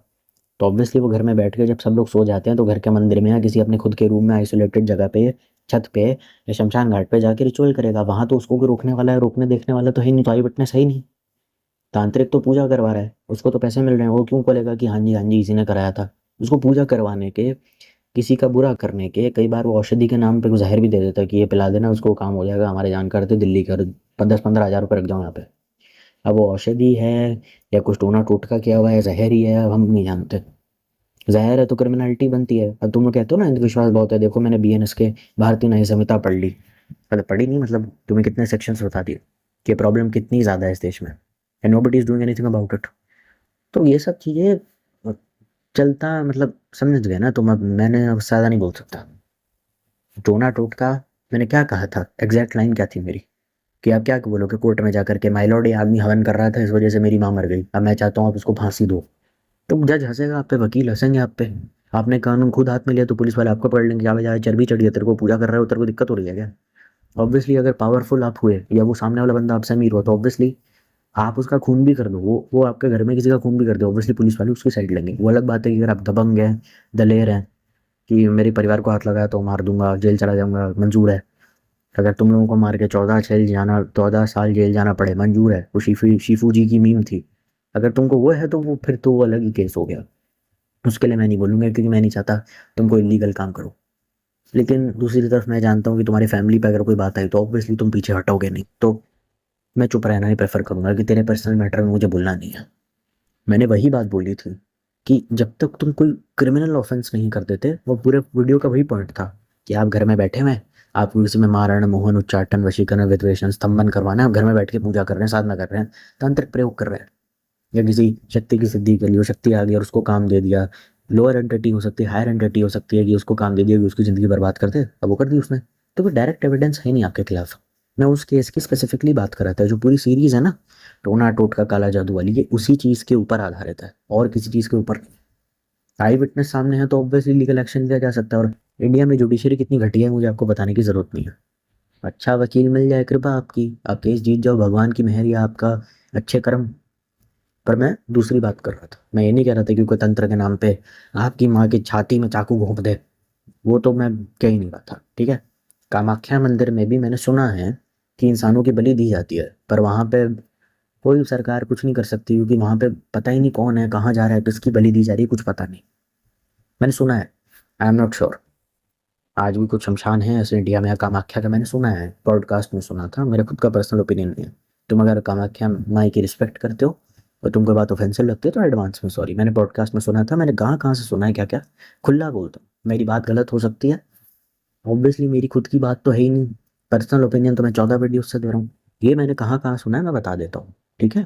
तो ऑब्वियसली वो घर में बैठ के जब सब लोग सो जाते हैं तो घर के मंदिर में या किसी अपने खुद के रूम में आइसोलेटेड जगह पे, छत पे या शमशान घाट पे जाके रिचुअल करेगा। वहाँ तो उसको कोई रोकने वाला है, रोकने देखने वाला तो है नहीं, तो आई विटनेस है ही नहीं। तांत्रिक तो पूजा करवा रहा है, उसको तो पैसे मिल रहे हैं, वो क्यों बोलेगा कि हाँ जी इसी ने कराया था। उसको पूजा करवाने के, किसी का बुरा करने के, कई बार वो औषधि के नाम पे कुछ जहर भी दे देता है कि ये पिला देना उसको काम हो जाएगा, हमारे जानकार थे दिल्ली का, 10-15 हज़ार रुपये रख जाओ यहाँ पे। अब वो औषधि है या कुछ टोना टोटका किया हुआ है, जहर ही है, अब हम नहीं जानते। ज़ाहिर है तो क्रिमिनलिटी बनती है। अब तुम लोग कहते हो ना अंधविश्वास बहुत है, देखो मैंने BNS के भारतीय न्याय संहिता पढ़ ली, मतलब पढ़ी नहीं, मतलब तुम्हें कितने सेक्शंस बता दिए कि प्रॉब्लम कितनी ज़्यादा है इस देश में। And nobody is doing anything about it. तो ये सब चीज़ें चलता, मतलब समझ गए ना तुम। अब मैंने अब ज़्यादा नहीं बोल सकता। टोना टोटका, मैंने क्या कहा था, एग्जैक्ट लाइन क्या थी मेरी, कि आप क्या बोलोगे कोर्ट में जाकर के, माय लॉर्ड ये आदमी हवन कर रहा था इस वजह से मेरी माँ मर गई, अब मैं चाहता हूँ आप उसको फांसी दो। तो जज हंसेगा आप पे, वकील हंसेंगे आप पे। आपने कानून खुद हाथ में लिया तो पुलिस वाले आपको पकड़ लेंगे, क्या वजह है, चर्बी चढ़ी है तेरे को, पूजा कर रहे हो, तेरे को दिक्कत हो रही है क्या। ऑब्वियसली अगर पावरफुल आप हुए या वो सामने वाला बंदा आपसे अमीर हुआ तो ऑब्वियसली आप उसका खून भी कर दो, वो आपके घर में किसी का खून भी कर दो, ऑब्वियसली पुलिस वाले उसकी साइड लेंगे। वो अलग बात है कि अगर आप दबंग हैं, दलेर हैं, कि मेरे परिवार को हाथ लगाया तो मार दूंगा, जेल चला जाऊंगा, मंजूर है। अगर तुम लोगों को मार के 14 साल जेल जाना पड़े, मंजूर है। वो शीफू जी की मीम थी। अगर तुमको वो है तो वो फिर तो वो अलग ही केस हो गया, उसके लिए मैं नहीं बोलूँगा, क्योंकि मैं नहीं चाहता तुम कोई इलीगल काम करो। लेकिन दूसरी तरफ मैं जानता हूँ कि तुम्हारी फैमिली पे अगर कोई बात आई तो ऑब्वियसली तुम पीछे हटोगे नहीं, तो मैं चुप रहना ही प्रेफर करूंगा कि तेरे पर्सनल मैटर में मुझे बोलना नहीं है। मैंने वही बात बोली थी कि जब तक तुम कोई क्रिमिनल ऑफेंस नहीं कर देते, वो पूरे वीडियो का वही पॉइंट था कि आप घर में बैठे हुए हैं, आपको किसी में मारण, मोहन, उच्चाटन, वशीकरण, विद्वेषण, स्तंभन करवाना है, आप घर में बैठ के पूजा कर रहे हैं, साधना कर रहे हैं, तांत्रिक प्रयोग कर रहे हैं, या किसी शक्ति की सिद्धि के लिए, वो शक्ति आ गई और उसको काम दे दिया। लोअर एंटिटी हो सकती है, हायर एंटिटी हो सकती है, कि उसको काम दे दिया कि उसकी ज़िंदगी बर्बाद कर दे, अब वो कर दी उसने, तो कोई डायरेक्ट एविडेंस है नहीं आपके खिलाफ। मैं उस केस की स्पेसिफिकली बात कर रहा था, जो पूरी सीरीज है ना टोना टोटका काला जादू वाली, ये उसी चीज़ के ऊपर आधारित है और किसी चीज़ के ऊपर नहीं। आई विटनेस सामने है तो ऑब्वियसली लीगल एक्शन लिया जा सकता है। और इंडिया में जुडिशरी कितनी घटिया है मुझे आपको बताने की ज़रूरत नहीं है। अच्छा वकील मिल जाए, कृपा आपकी, आप केस जीत जाओ, भगवान की मेहर या आपका अच्छे कर्म। पर मैं दूसरी बात कर रहा था, मैं ये नहीं कह रहा था कि कोई तंत्र के नाम पे आपकी माँ की छाती में चाकू घोंप दे, वो तो मैं कह ही नहीं रहा था, ठीक है। कामाख्या मंदिर में भी मैंने सुना है कि इंसानों की बलि दी जाती है, पर वहाँ पे कोई सरकार कुछ नहीं कर सकती, क्योंकि वहाँ पे पता ही नहीं कौन है, कहाँ जा रहा है, किसकी बलि दी जा रही है, कुछ पता नहीं। मैंने सुना है, आई एम नॉट श्योर। आज भी कुछ शमशान है ऐसे इंडिया में कामाख्या का, मैंने सुना है, पॉडकास्ट में सुना था, मेरा खुद का पर्सनल ओपिनियन नहीं है। तुम अगर कामाख्या माई की रिस्पेक्ट करते हो और तुमको बात ऑफेंसिव लगती है तो एडवांस में सॉरी। मैंने पॉडकास्ट में सुना था, मैंने कहाँ कहाँ से सुना है, क्या क्या, खुला बोलता हूँ। मेरी बात गलत हो सकती है, ऑब्वियसली मेरी खुद की बात तो है ही नहीं, पर्सनल ओपिनियन तो मैं 14 वीडियो से दे रहा हूँ। ये मैंने कहाँ कहाँ सुना है मैं बता देता हूँ, ठीक है।